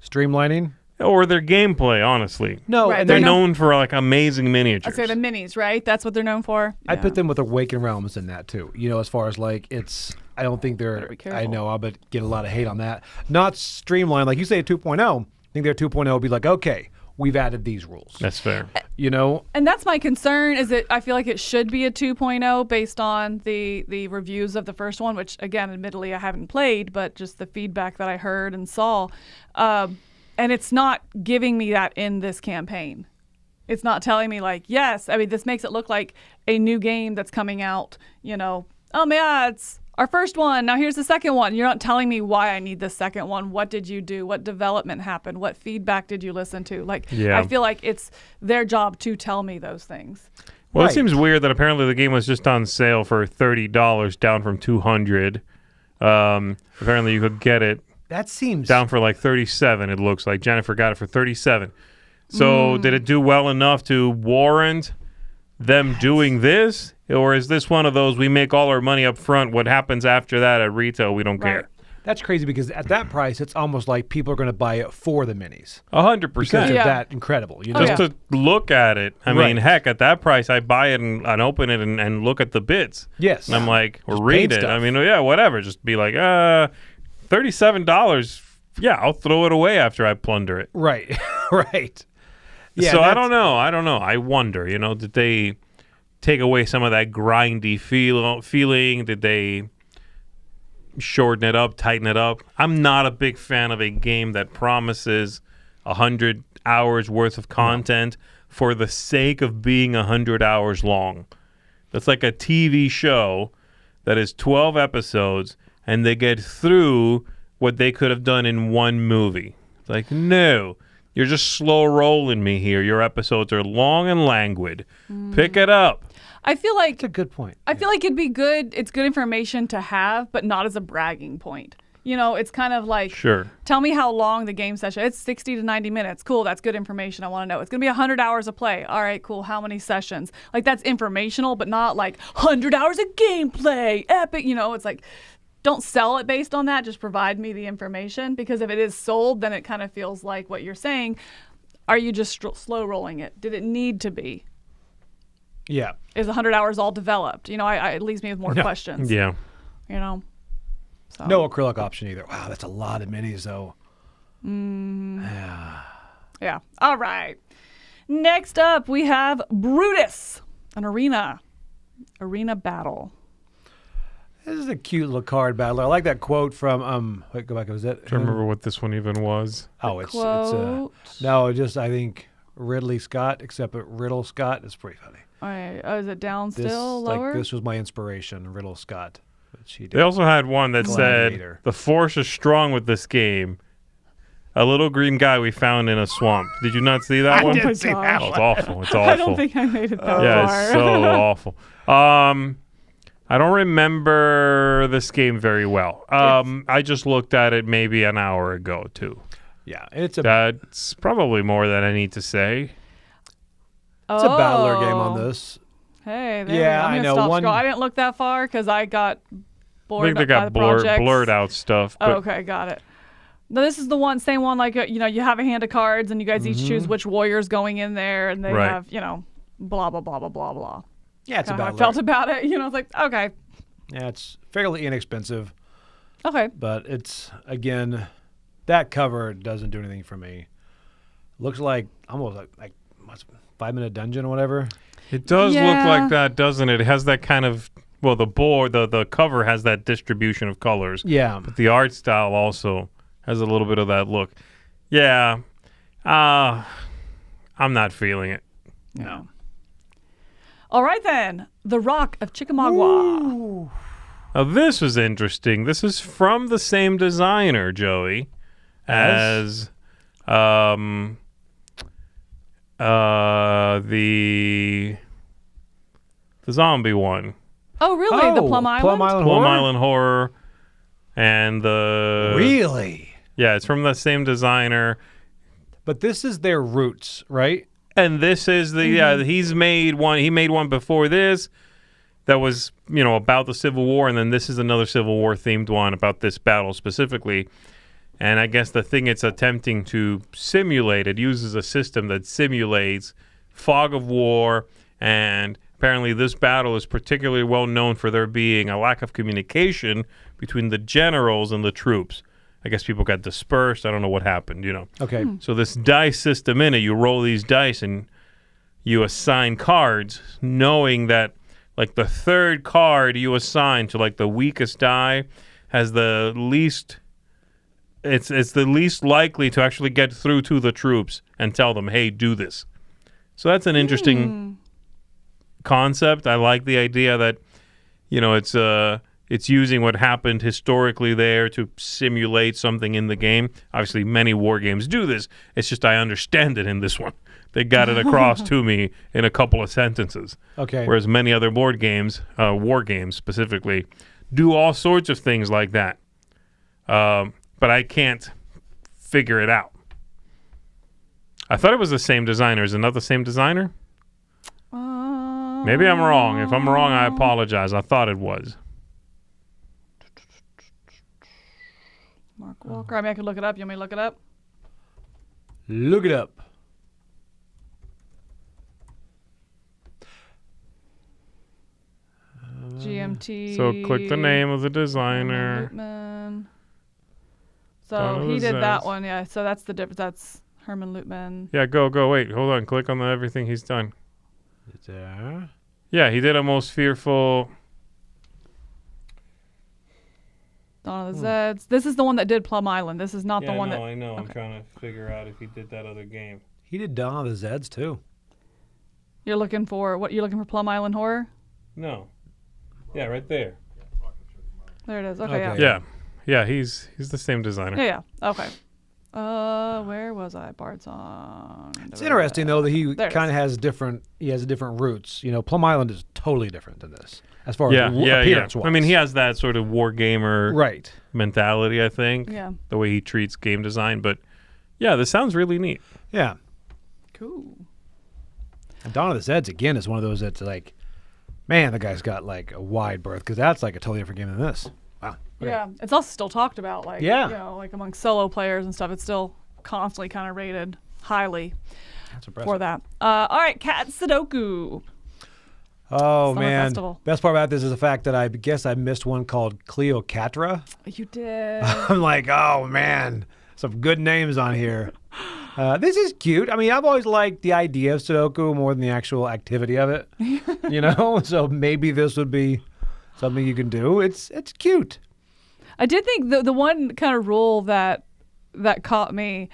Streamlining? or their gameplay, honestly. No, Right, and They're they're known for like amazing miniatures. I'd say the minis, right? That's what they're known for. I Yeah. put them with Awakened Realms in that too. You know, as far as like it's, I don't think Better they're. be careful. I know, I'll but get a lot of hate on that. Not streamlined, like you say, 2.0. I think their 2.0 would be like, okay, we've added these rules. That's fair. You know, And that's my concern is that I feel like it should be a 2.0 based on the reviews of the first one, which again, admittedly, I haven't played, but just the feedback that I heard and saw. And it's not giving me that in this campaign. It's not telling me like, yes, I mean, this makes it look like a new game that's coming out, you know, oh yeah, it's our first one. Now here's the second one. You're not telling me why I need the second one. What did you do? What development happened? What feedback did you listen to? Like, Yeah. I feel like it's their job to tell me those things. Well, Right. it seems weird that apparently the game was just on sale for $30, down from $200. Apparently, you could get it that seems down for like $37. It looks like Jennifer got it for $37. So, did it do well enough to warrant them doing this, or is this one of those we make all our money up front? What happens after that at retail, we don't Right. care. That's crazy because at that price, it's almost like people are going to buy it for the minis 100%. because Yeah. they're that incredible. You know, Oh, Just to look at it. I mean, Right. heck, at that price, I buy it and open it and look at the bits. yes, And I'm like, or Just read paint it. I stuff. mean, yeah, whatever. Just be like, $37. Yeah, I'll throw it away after I plunder it. right, right. Yeah, So I that's- don't know. I wonder, did they take away some of that grindy feeling? Did they shorten it up, tighten it up? I'm not a big fan of a game that promises 100 hours worth of content for the sake of being 100 hours long. That's like a TV show that is 12 episodes and they get through what they could have done in one movie. It's like, no, you're just slow rolling me here. Your episodes are long and languid. Pick it up. I feel like That's a good point. I feel like it'd be good. It's good information to have, but not as a bragging point. You know, it's kind of like, Sure. tell me how long the game session. It's 60 to 90 minutes. Cool. That's good information. I want to know. It's going to be 100 hours of play. All right, cool. How many sessions? Like, that's informational, but not like 100 hours of gameplay. Epic. You know, it's like, don't sell it based on that. Just provide me the information, because if it is sold, then it kind of feels like what you're saying. Are you just slow rolling it? Did it need to be? Yeah, Is 100 hours all developed? You know, it leaves me with more questions. Yeah. You know? So. no acrylic option either. Wow, that's a lot of minis though. Yeah. All right. Next up, we have BRUTUS, an arena battle. This is a cute little card battle. I like that quote from wait, go back. Was that? I don't remember what this one even was. Oh, it's Quote. no, just I think Ridley Scott, except at Riddle Scott. It's pretty funny. All right. Oh, is it down This still, lower? like this was my inspiration, Riddle Scott. But she did. They also had one that Gladiator. said, "The force is strong with this game." A little green guy we found in a swamp. Did you not see that Oh one? my see that gosh. Oh, it's awful. It's awful. I don't think I made it that yeah, far. it's so awful. I don't remember this game very well. I just looked at it maybe an hour ago too. Yeah, it's a That's probably more than I need to say. it's a battler game Oh. on this. Hey, there Yeah, I'm I gonna know, Stop one- scrolling. I didn't look that far because I got I bored think they by got the projects. blurred out stuff. Oh, But okay, got it. No, this is the same one. Like you have a hand of cards, and you guys each choose which warrior's going in there, and they Right. have blah blah blah blah blah blah. Yeah, it's a Kind of how I battler. felt about it. It's like okay, Yeah, it's fairly inexpensive, okay. but it's again that cover doesn't do anything for me. Looks like almost like what's 5-minute dungeon or whatever. it does look Yeah. like that, doesn't it? It has that kind of the cover has that distribution of colors. Yeah, But the art style also has a little bit of that look. Yeah. I'm not feeling it. no. All right then, the Rock of Chickamauga. Now this was interesting. This is from the same designer, Joey, as the zombie one. Oh really? The Oh, Plum Island. Plum Island Plum Horror? Island Horror and the Really? Yeah, it's from the same designer. But this is their roots, right? And this is the he made one before this that was, about the Civil War, and then this is another Civil War themed one about this battle specifically. And I guess the thing it's attempting to simulate, it uses a system that simulates fog of war, and apparently this battle is particularly well known for there being a lack of communication between the generals and the troops. I guess people got dispersed. I don't know what happened, Okay. So this dice system in it, you roll these dice and you assign cards, knowing that like the third card you assign to like the weakest die has the least... It's the least likely to actually get through to the troops and tell them, hey, do this. So that's an interesting concept. I like the idea that, it's using what happened historically there to simulate something in the game. Obviously, many war games do this. It's just I understand it in this one. They got it across to me in a couple of sentences. Okay. Whereas many other board games, war games specifically, do all sorts of things like that. But I can't figure it out. I thought it was the same designer. Is it not the same designer? Maybe I'm wrong. If I'm wrong, I apologize. I thought it was. Mark Walker. I mean, I could look it up. You want me to look it up? Look it up. GMT. So click the name of the designer. Lutman. Dawn So of he the did that Zeds. one, yeah. So that's the difference. That's Herman Lutman. Yeah, go. Wait, hold on. Click on everything he's done. There. Yeah, he did a Most Fearful. Dawn of the Zeds. This is the one that did Plum Island. This is not the one that. I know. I'm okay. trying to figure out if he did that other game. He did Dawn of the Zeds too. You're looking for what? You're looking for Plum Island Horror? No. Yeah, right there. There it is. Okay, Okay. yeah. Yeah, he's the same designer. Yeah. Okay. Where was I? Bardsung. It's interesting though that he There it kind of has different. He has different roots. Plum Island is totally different than this as far Yeah, as yeah. appearance wise. I mean, he has that sort of war gamer right. mentality, I think. Yeah. The way he treats game design. But yeah, this sounds really neat. Yeah. Cool. And Dawn of the Zeds again is one of those that's like, man, the guy's got like a wide berth because that's like a totally different game than this. Wow. Okay. Yeah. It's also still talked about, like, Yeah. like among solo players and stuff. It's still constantly kind of rated highly That's impressive. for that. All right, Cat Sudoku. Oh Summer man. Festival. Best part about this is the fact that I guess I missed one called Cleopatra. You did. I'm like, oh man, some good names on here. This is cute. I mean, I've always liked the idea of Sudoku more than the actual activity of it. So maybe this would be something you can do. It's cute. I did think the one kind of rule that caught me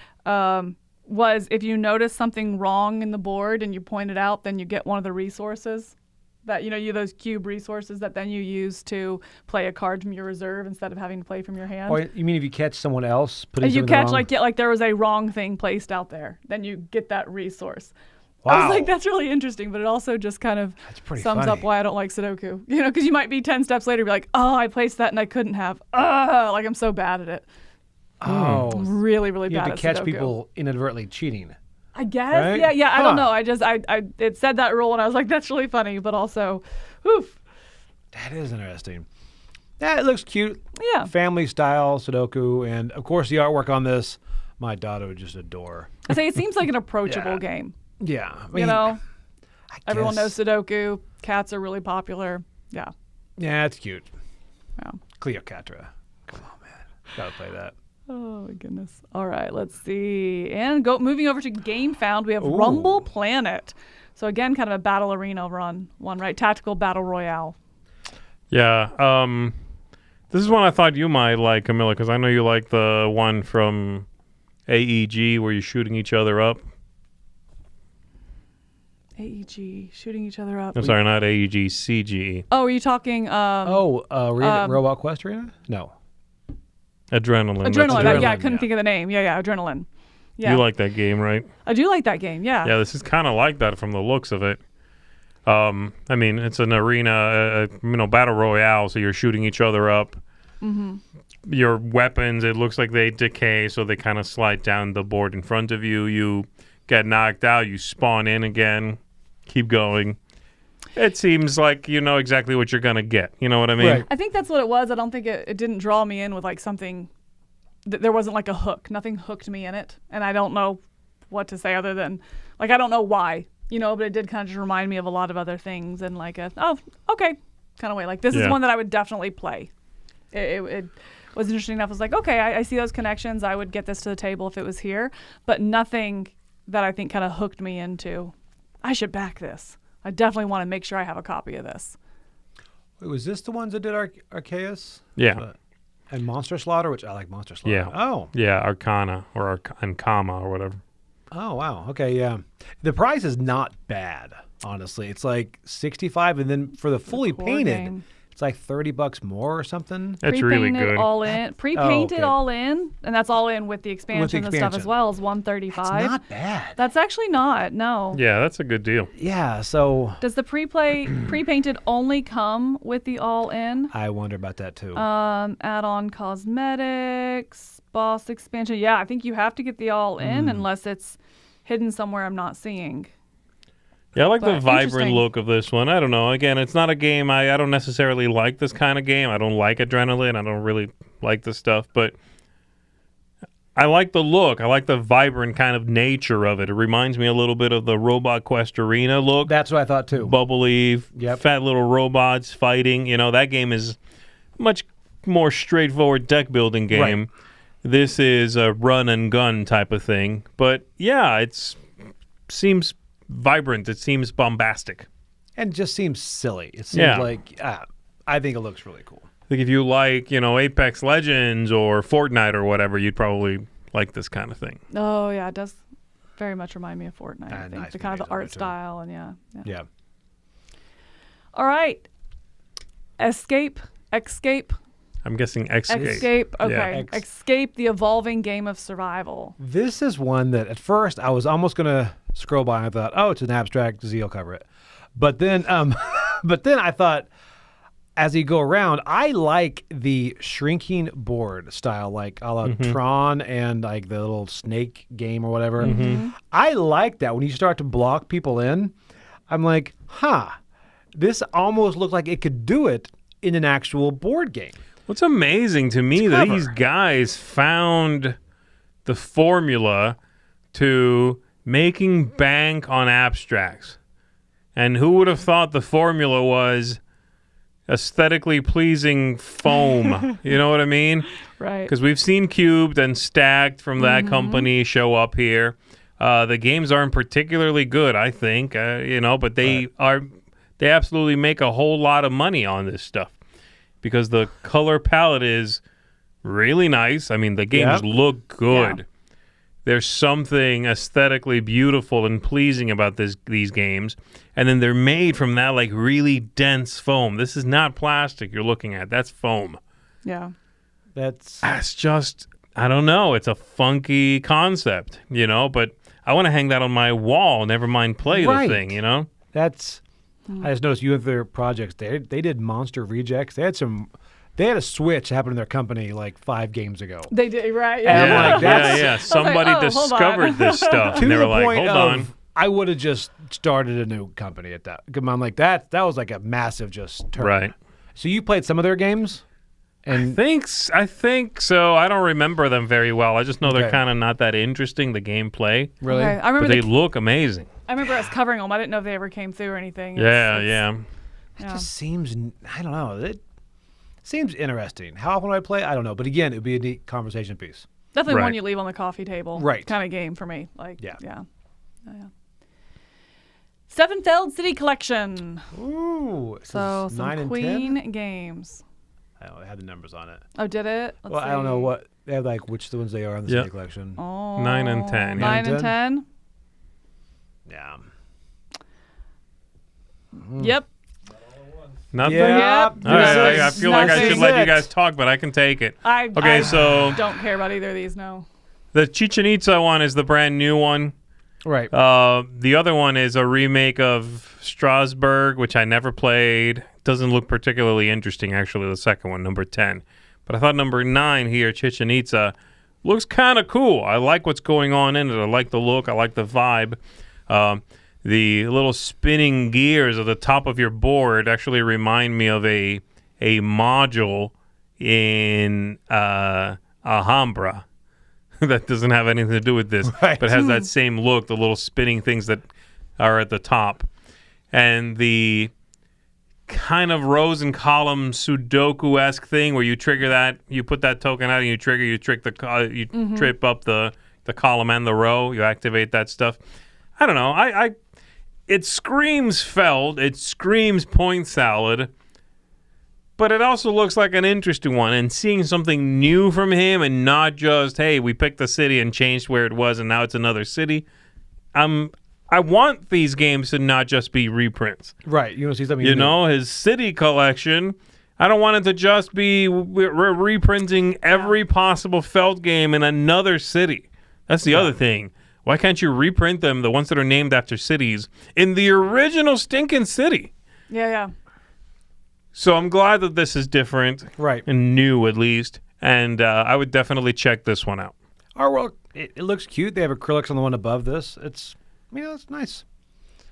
was if you notice something wrong in the board and you point it out, then you get one of the resources that, those cube resources that then you use to play a card from your reserve instead of having to play from your hand. Or you mean if you catch someone else putting If you something catch wrong? like there was a wrong thing placed out there, then you get that resource. I Wow. was like, that's really interesting, but it also just kind of pretty sums up funny. why I don't like Sudoku. Because you might be 10 steps later and be like, oh, I placed that and I couldn't have. Like I'm so bad at it. Oh, I'm really, really you bad have at to catch Sudoku. people inadvertently cheating. I guess. Right? Yeah. I don't Huh. know. It said that rule and I was like, that's really funny, but also, oof. That is interesting. Yeah, it looks cute. Yeah. Family style Sudoku, and of course the artwork on this, my daughter would just adore. I say it seems like an approachable Yeah. game. Yeah, I mean, I everyone guess- knows Sudoku. Cats are really popular. Yeah. Yeah, it's cute. Yeah. Cleopatra. Come on, man. Gotta play that. Oh my goodness. All right, let's see. And moving over to Gamefound, we have Ooh. Rumble Planet. So again, kind of a battle arena one, right? Tactical battle royale. Yeah. This is one I thought you might like, Camilla, because I know you like the one from AEG where you're shooting each other up. AEG, shooting each other up. I'm sorry, not AEG, CGE. Oh, are you talking? Robot Quest Arena? No. Adrenaline. that's Adrenaline. it. Yeah, I Adrenaline, couldn't yeah. think of the name. Yeah, Adrenaline. Yeah. You like that game, right? I do like that game. Yeah. Yeah, this is kind of like that from the looks of it. I mean, it's an arena, battle royale, so you're shooting each other up. Mm-hmm. Your weapons, it looks like they decay, so they kind of slide down the board in front of you. You get knocked out, you spawn in again, keep going. It seems like you know exactly what you're going to get. You know what I mean? Right. I think that's what it was. I don't think it didn't draw me in with like something there wasn't like a hook. Nothing hooked me in it, and I don't know what to say other than like I don't know why, but it did kind of just remind me of a lot of other things and like okay kind of way. Like this is one that I would definitely play. It was interesting enough. I was like, okay, I see those connections. I would get this to the table if it was here, but nothing that I think kind of hooked me into, I should back this. I definitely want to make sure I have a copy of this. Wait, was this the ones that did Arceus? Yeah. And Monster Slaughter, which I like Monster Slaughter. Yeah. Oh. Yeah, Arcana or Ankama or whatever. Oh, wow. Okay, yeah. The price is not bad, honestly. It's like $65, and then for the fully core painted, game. it's like $30 more or something. That's really good. All in, pre-painted okay. all in, and that's all in with the expansion and stuff as well as $135. That's not bad. That's actually not. No. Yeah, that's a good deal. Yeah, so Does the pre-painted only come with the all in? I wonder about that too. Add-on cosmetics, boss expansion. Yeah, I think you have to get the all in unless it's hidden somewhere I'm not seeing. Yeah, I like the But vibrant interesting. look of this one. I don't know. Again, it's not a game. I don't necessarily like this kind of game. I don't like adrenaline. I don't really like this stuff. But I like the look. I like the vibrant kind of nature of it. It reminds me a little bit of the Robot Quest Arena look. That's what I thought too. Bubbly, Yep. fat little robots fighting. That game is much more straightforward deck building game. Right. This is a run and gun type of thing. But yeah, it seems vibrant. It seems bombastic. And it just seems silly. It seems like, I think it looks really cool. I think if you like, Apex Legends or Fortnite or whatever, you'd probably like this kind of thing. Oh yeah, it does very much remind me of Fortnite. I think nice the kind of the videos of art it, too. style and yeah. Yeah. All right, XSCAPE. I'm guessing XSCAPE. XSCAPE. Okay, Yeah. XSCAPE, the evolving game of survival. This is one that at first I was almost going to scroll by and I thought, oh, it's an abstract, Zeal cover it. But then I thought, as you go around, I like the shrinking board style, like a la Tron and like the little snake game or whatever. I like that. When you start to block people in, I'm like, this almost looked like it could do it in an actual board game. What's amazing to me that these guys found the formula to making bank on abstracts. And who would have thought the formula was aesthetically pleasing foam? You know what I mean? Right. Because we've seen Cubed and Stacked from that company show up here. The games aren't particularly good, I think, but they absolutely make a whole lot of money on this stuff because the color palette is really nice. I mean, the games look good. Yeah. There's something aesthetically beautiful and pleasing about these games. And then they're made from that like really dense foam. This is not plastic you're looking at. That's foam. Yeah. That's just, I don't know. It's a funky concept, but I want to hang that on my wall. Never mind play the thing, That's. I just noticed you have their projects. They did Monster Rejects. They had a switch happen in their company like 5 games ago. They did, right? And Yeah, I'm like, that's- yeah. Somebody oh, hold on. discovered this stuff. To And they the were like, point hold of, on. I would have just started a new company at that. I'm like, that was like a massive just turn. Right. So you played some of their games? And I think so. I don't remember them very well. I just know they're Okay. kind of not that interesting, the gameplay. really? Okay. I But remember they look amazing. I remember us covering them. I didn't know if they ever came through or anything. It just seems, I don't know. It seems interesting. How often do I play? I don't know. But again, it would be a neat conversation piece. Definitely one Right. you leave on the coffee table. Right. Kind of game for me. Like, Yeah. Yeah. Stefan Feld City Collection. Ooh. So is some 9 and Queen 10? games. I don't know. It had the numbers on it. Oh, did it? Let's Well, I don't know see. what, they have like which the ones they are in the Yeah. city collection. Oh, 9 and 10, yeah. 9 and 10? Yeah. Yep. Nothing? Yeah. Yep. All right, This I is feel like I should nothing. let you guys talk, but I can take it. I Okay, so don't care about either of these, no. the Chichén Itzá one is the brand new one. Right. The other one is a remake of Strasbourg, which I never played. Doesn't look particularly interesting, actually, the second one, number 10. But I thought number 9 here, Chichén Itzá, looks kind of cool. I like what's going on in it. I like the look. I like the vibe. The little spinning gears at the top of your board actually remind me of a module in Alhambra that doesn't have anything to do with this, Right. but has that same look, the little spinning things that are at the top. And the kind of rows and columns Sudoku-esque thing where you trigger that, you put that token out and you trick the trip up the column and the row, you activate that stuff. I don't know. It screams Feld, it screams point salad, but it also looks like an interesting one. And seeing something new from him and not just, hey, we picked the city and changed where it was and now it's another city. I want these games to not just be reprints. Right. You want to see something You new. know, his city collection, I don't want it to just be reprinting every possible Feld game in another city. That's the other thing. Why can't you reprint them, the ones that are named after cities, in the original stinking city? Yeah. So I'm glad that this is different. Right. And new, at least. And I would definitely check this one out. Artwork, it looks cute. They have acrylics on the one above this. It's nice.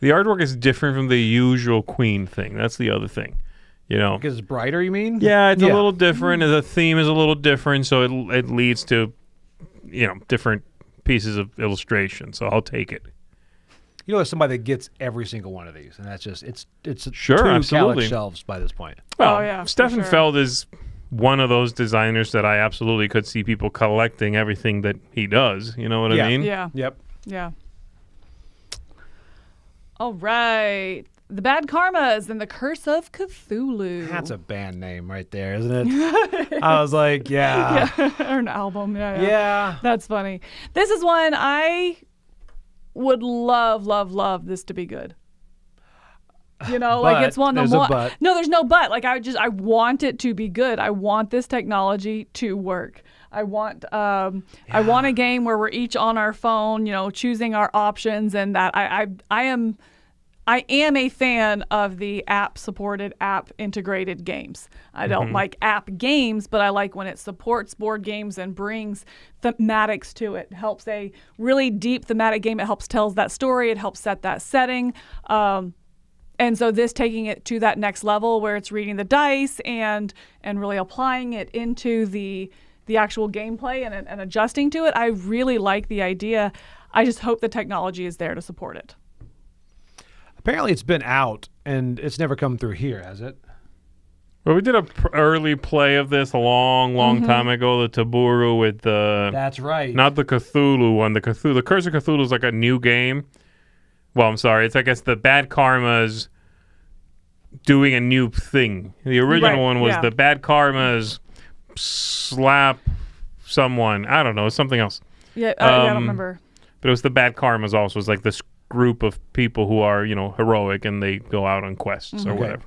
The artwork is different from the usual Queen thing. That's the other thing. You know. Because it's brighter, you mean? Yeah, it's a little different. The theme is a little different, so it leads to, different pieces of illustration. So I'll take it. You know, there's somebody that gets every single one of these, and that's just it's Sure, two absolutely. Calyx shelves by this point. Well, yeah, for Stefan sure. Feld is one of those designers that I absolutely could see people collecting everything that he does. You know what I mean? Yeah. Yep. Yeah. All right. The Bad Karmas and the Curse of Cthulhu. That's a band name right there, isn't it? I was like, yeah. or an album. Yeah. Yeah. That's funny. This is one I would love this to be good. You know, like it's one there's the a more. but. No, there's no but. Like I want it to be good. I want this technology to work. I want a game where we're each on our phone, choosing our options, and that I am a fan of the app-supported, app-integrated games. I don't like app games, but I like when it supports board games and brings thematics to it. It helps a really deep thematic game. It helps tell that story. It helps set that setting. And so this taking it to that next level where it's reading the dice and really applying it into the actual gameplay and adjusting to it, I really like the idea. I just hope the technology is there to support it. Apparently it's been out, and it's never come through here, has it? Well, we did a early play of this a long time ago, the Taburu with the... That's right. Not the Cthulhu one. The Curse of Cthulhu is like a new game. Well, I'm sorry. It's, I guess, the Bad Karmas doing a new thing. The original one was the Bad Karmas slap someone. I don't know. It's something else. Yeah, I don't remember. But it was the Bad Karmas also. It's like this group of people who are, heroic and they go out on quests or whatever.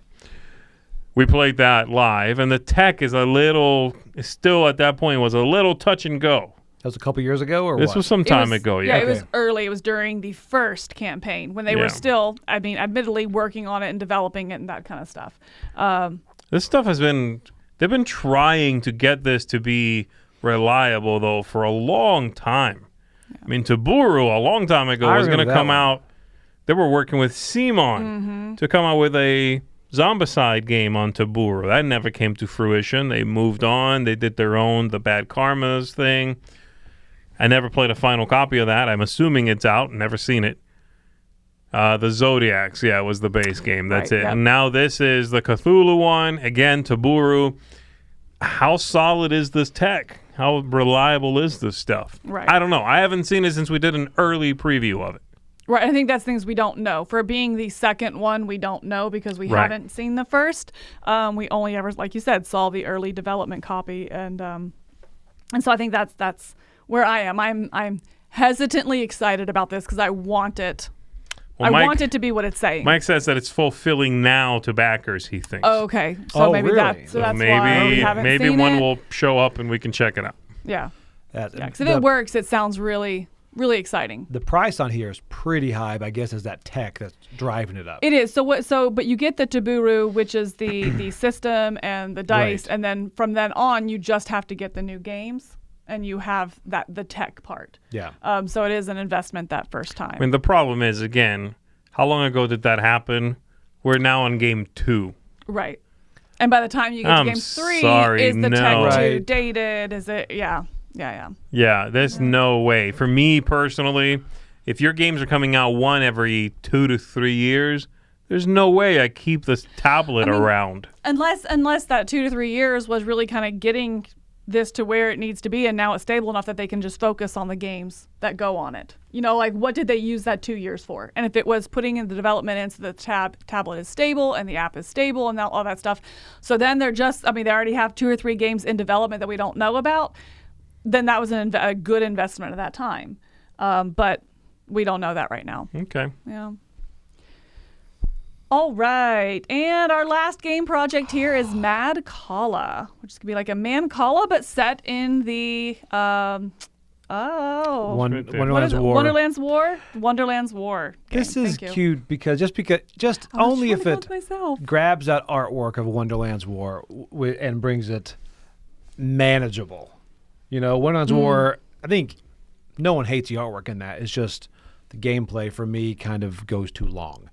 We played that live, and the tech is still at that point was a little touch and go. That was a couple years ago, or This what? was some time ago, yeah. Yeah, it was early. It was during the first campaign when they were still, admittedly working on it and developing it and that kind of stuff. This stuff they've been trying to get this to be reliable, though, for a long time. Yeah. I mean, Taburu, a long time ago, was going to come out. They were working with Simon to come out with a Zombicide game on Taburu. That never came to fruition. They moved on. They did their own, the Bad Karmas thing. I never played a final copy of that. I'm assuming it's out. Never seen it. The Zodiacs, was the base game. That's it. Yep. And now this is the Cthulhu one. Again, Taburu. How solid is this tech? How reliable is this stuff? Right. I don't know. I haven't seen it since we did an early preview of it. Right. I think that's things we don't know. For being the second one, we don't know because we haven't seen the first. We only ever, like you said, saw the early development copy, and so I think that's where I am. I'm hesitantly excited about this because I want it. Well, I want it to be what it's saying. Mike says that it's fulfilling now to backers, he thinks. Oh, okay. So maybe really? that's why we haven't maybe seen one it. will show up and we can check it out. Yeah. Because Because if it works, it sounds really, really exciting. the price on here is pretty high, but I guess it's that tech that's driving it up. It is. But you get the Taburu, which is the system and the dice, Right. and then from then on, you just have to get the new games, and you have the tech part. Yeah. So it is an investment that first time. I mean, the problem is, again, how long ago did that happen? We're now on game 2. Right. And by the time you get I'm to game 3, sorry, is the no. tech too Right. dated? Is it? Yeah. Yeah. Yeah, there's no way. For me personally, if your games are coming out one every 2 to 3 years, there's no way I keep this tablet around. Unless that 2 to 3 years was really kind of getting this to where it needs to be, and now it's stable enough that they can just focus on the games that go on it. You know, like what did they use that 2 years for? And if it was putting in the development into the tablet is stable and the app is stable and all that stuff, so then they're just, they already have 2 or 3 games in development that we don't know about, then that was a good investment at that time. But we don't know that right now. Okay. Yeah. All right, and our last game project here is Mad Kala, which is gonna be like a Mancala, but set in the Wonderland's War. Okay, This is thank you. cute because just I was only trying if to it go with myself. grabs that artwork of Wonderland's War and brings it manageable. You know, Wonderland's War, I think no one hates the artwork in that. It's just the gameplay for me kind of goes too long.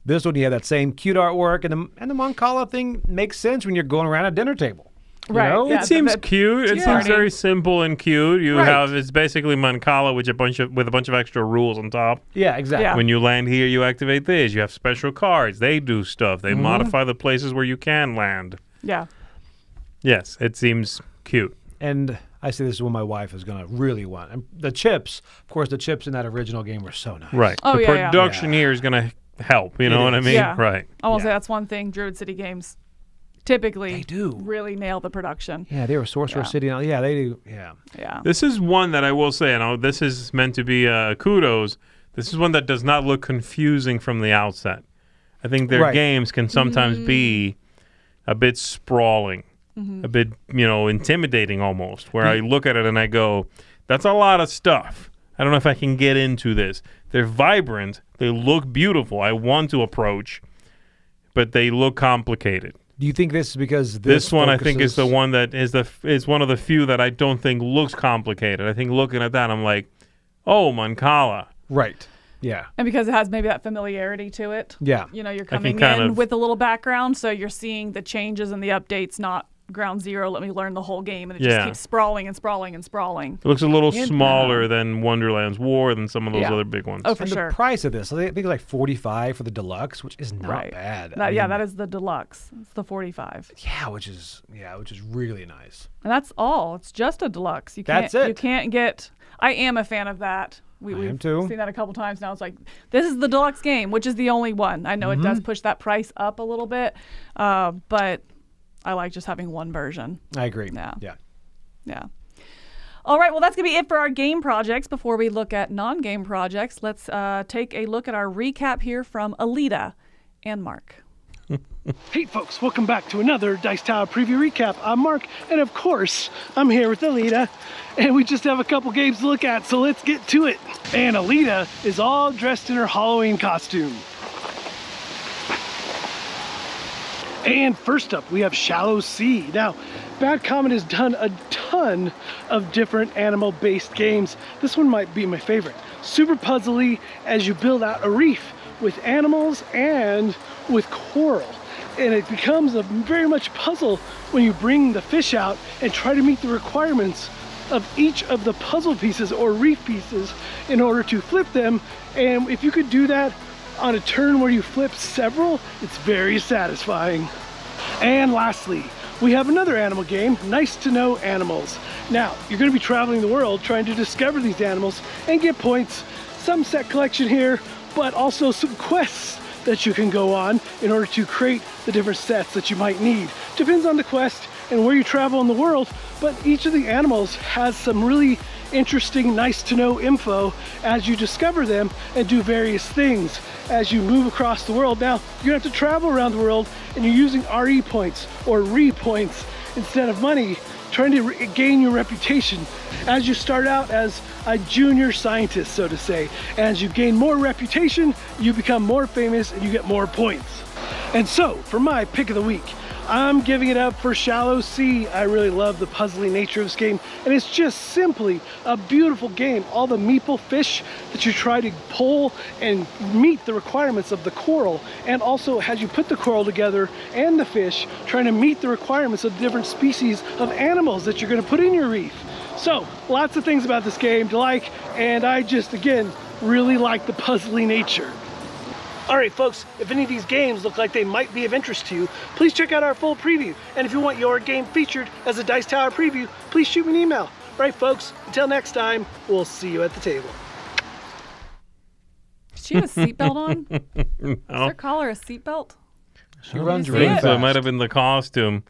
This one, you have that same cute artwork, and the Mancala thing makes sense when you're going around a dinner table. You Right, know? yeah. It seems cute. It seems party. very simple and cute. You Right. have it's basically Mancala with a bunch of extra rules on top. Yeah, exactly. Yeah. When you land here, you activate this. You have special cards. They do stuff. They modify the places where you can land. Yeah. Yes, it seems cute. And I say this is what my wife is going to really want. And the chips, of course, the chips in that original game were so nice. Right. Oh, the yeah, yeah. production here is going to help. You know what I is. mean? Yeah. Right. I want to say Yeah. that's one thing Druid City games typically They do. really nail the production. Yeah, they were Sorcerer Yeah. City. Yeah, they do. Yeah. Yeah. This is one that I will say, and this is meant to be kudos. This is one that does not look confusing from the outset. I think their Right. games can sometimes be a bit sprawling, a bit, intimidating almost, where I look at it and I go, that's a lot of stuff. I don't know if I can get into this. They're vibrant. They look beautiful. I want to approach, but they look complicated. Do you think this is because This one I think is the focuses- one that is one of the few that I don't think looks complicated. I think looking at that, I'm like, oh, Mancala. Right. Yeah. And because it has maybe that familiarity to it. Yeah. You know, you're can coming kind in of- with a little background, so you're seeing the changes and the updates, not ground zero, let me learn the whole game, and it Yeah. just keeps sprawling and sprawling and sprawling. It looks a little And- smaller than Wonderland's War than some of those Yeah. other big ones. Oh, for And sure. the price of this, I think it's like $45 for the deluxe, which is not Right. bad. That, I yeah, mean, that is the deluxe. It's the 45. which is really nice. And that's all. It's just a deluxe. You That's can't, it. You can't get. I am a fan of that. I am We've too. seen that a couple times now. It's like, this is the deluxe game, which is the only one. I know it does push that price up a little bit, but I like just having one version. I agree. Yeah. Yeah. Yeah. All right, well, that's going to be it for our game projects. Before we look at non-game projects, let's take a look at our recap here from Alita and Mark. Hey folks, welcome back to another Dice Tower Preview Recap. I'm Mark, and of course, I'm here with Alita, and we just have a couple games to look at, so let's get to it. And Alita is all dressed in her Halloween costume. And first up, we have Shallow Sea. Now, Bad Comet has done a ton of different animal-based games. This one might be my favorite. Super puzzly as you build out a reef with animals and with coral. And it becomes a very much puzzle when you bring the fish out and try to meet the requirements of each of the puzzle pieces or reef pieces in order to flip them. And if you could do that on a turn where you flip several, it's very satisfying. And lastly, we have another animal game, Nice to Know Animals. Now, you're going to be traveling the world trying to discover these animals and get points. Some set collection here, but also some quests that you can go on in order to create the different sets that you might need. Depends on the quest and where you travel in the world, but each of the animals has some really interesting, nice to know info as you discover them and do various things as you move across the world. Now, you have to travel around the world and you're using RE points or RE points instead of money, trying to gain your reputation as you start out as a junior scientist, so to say. As you gain more reputation, you become more famous and you get more points. And so, for my pick of the week, I'm giving it up for Shallow Sea. I really love the puzzly nature of this game, and it's just simply a beautiful game. All the meeple fish that you try to pull and meet the requirements of the coral, and also as you put the coral together and the fish, trying to meet the requirements of different species of animals that you're going to put in your reef. So, lots of things about this game to like, and I just, again, really like the puzzly nature. Alright folks, if any of these games look like they might be of interest to you, please check out our full preview. And if you want your game featured as a Dice Tower preview, please shoot me an email. Alright folks, until next time, we'll see you at the table. Does she have a seatbelt on? No. Is her collar a seatbelt? She runs see really it? fast. So it might have been the costume.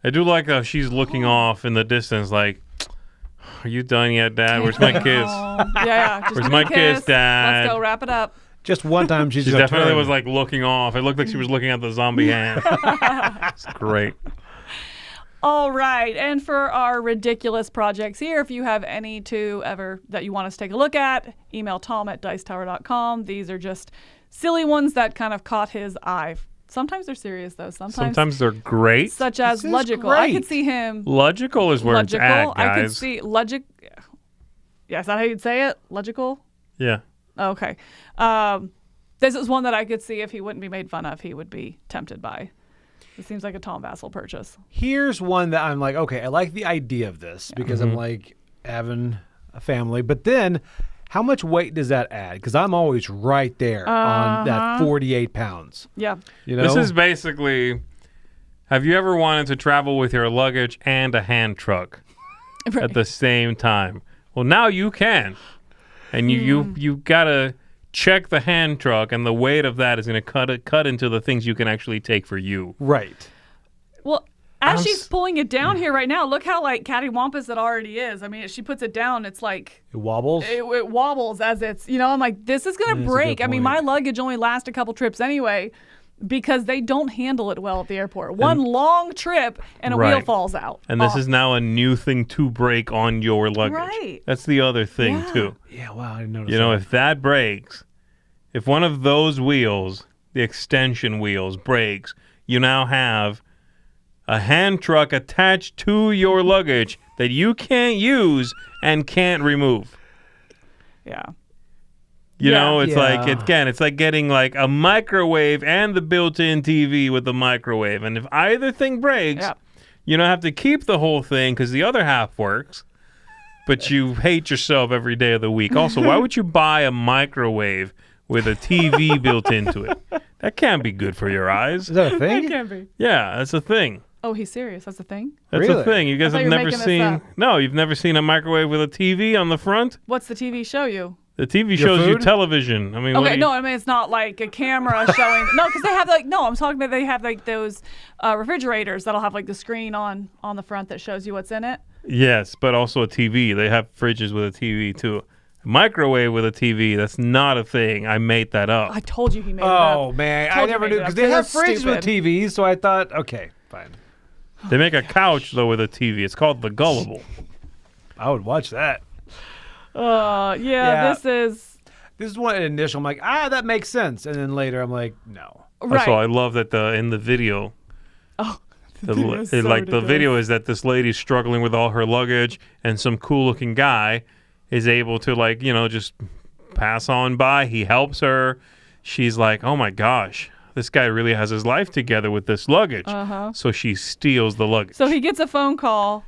I do like how she's looking off in the distance like, are you done yet, Dad? Where's my kiss? Yeah. Just Where's give me my a kiss, Dad? Let's go wrap it up. Just one time she's She gonna definitely turn. was like looking off. It looked like she was looking at the zombie hand. It's great. All right, and for our ridiculous projects here, if you have any that you want us to take a look at, email tom@dicetower.com. These are just silly ones that kind of caught his eye. Sometimes they're serious though. Sometimes they're great. such as This is Logical. I could great. see him. Logical is where it's at, I could guys. see Logic. Yeah, is that how you'd say it? Logical. Yeah. Okay. This is one that I could see if he wouldn't be made fun of, he would be tempted by. It seems like a Tom Vassell purchase. Here's one that I'm like, okay, I like the idea of this because I'm like having a family, but then how much weight does that add? Because I'm always right there on that 48 pounds. Yeah. You know, This is basically, have you ever wanted to travel with your luggage and a hand truck Right. at the same time? Well, now you can. And you gotta check the hand truck, and the weight of that is gonna cut into the things you can actually take for you. right. Well, as I'm she's s- pulling it down here right now, look how like cattywampus it already is. I mean, she puts it down, it's like It wobbles. it wobbles as it's, I'm like, this is gonna That's a break. good I mean, point. my luggage only lasts a couple trips anyway because they don't handle it well at the airport. One long trip and a wheel Right. falls out. And this is now a new thing to break on your luggage. Right. That's the other thing Yeah. too. Yeah, wow, I didn't notice You know, that. if that breaks, if one of those wheels, the extension wheels, breaks, you now have a hand truck attached to your luggage that you can't use and can't remove. Yeah. You Yeah. know, it's like, Yeah. again, it's like getting like a microwave and the built-in TV with the microwave. And if either thing breaks, Yeah. you don't have to keep the whole thing because the other half works. But you hate yourself every day of the week. Also, why would you buy a microwave with a TV built into it? That can't be good for your eyes. Is that a It thing? can be. Yeah, that's a thing. Oh, he's serious. That's the thing. That's Really? a thing. You guys thought have you were never making this seen. up. No, you've never seen a microwave with a TV on the front. What's the TV show you? The TV shows you food? television. I mean, what do Okay, you- no, I mean it's not like a camera showing. No, because they have like I'm talking about they have like those refrigerators that'll have like the screen on the front that shows you what's in it. Yes, but also a TV. They have fridges with a TV too. Microwave with a TV. That's not a thing. I made that up. I told you he made it Oh up. man, I Told you never made knew it up. because they have You're fridges with stupid. TVs, so I thought, okay, fine, They make a couch though with a TV. It's called the Gullible. I would watch that. Yeah, Yeah. this is one initial. I'm like, that makes sense, and then later I'm like, no. right. Also, I love that in the video. Oh, The, video is so the ridiculous. video is that this lady's struggling with all her luggage, and some cool-looking guy is able to just pass on by. He helps her. She's like, "Oh my gosh, this guy really has his life together with this luggage." So she steals the luggage. So he gets a phone call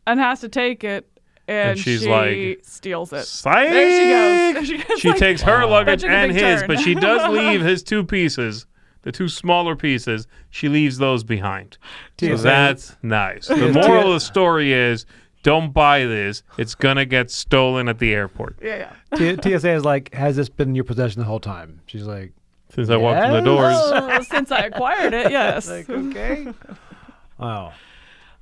and has to take it, and she's she like, steals it. Psych! There she goes. There she goes, She like, takes her luggage took a and big his, turn. but she does leave his two pieces. The two smaller pieces, she leaves those behind. So TSA. that's nice. The moral of the story is, don't buy this. It's going to get stolen at the airport. Yeah. TSA is like, has this been in your possession the whole time? She's like, Since I walked in the Yes? doors. Oh, since I acquired it, yes. okay. Wow.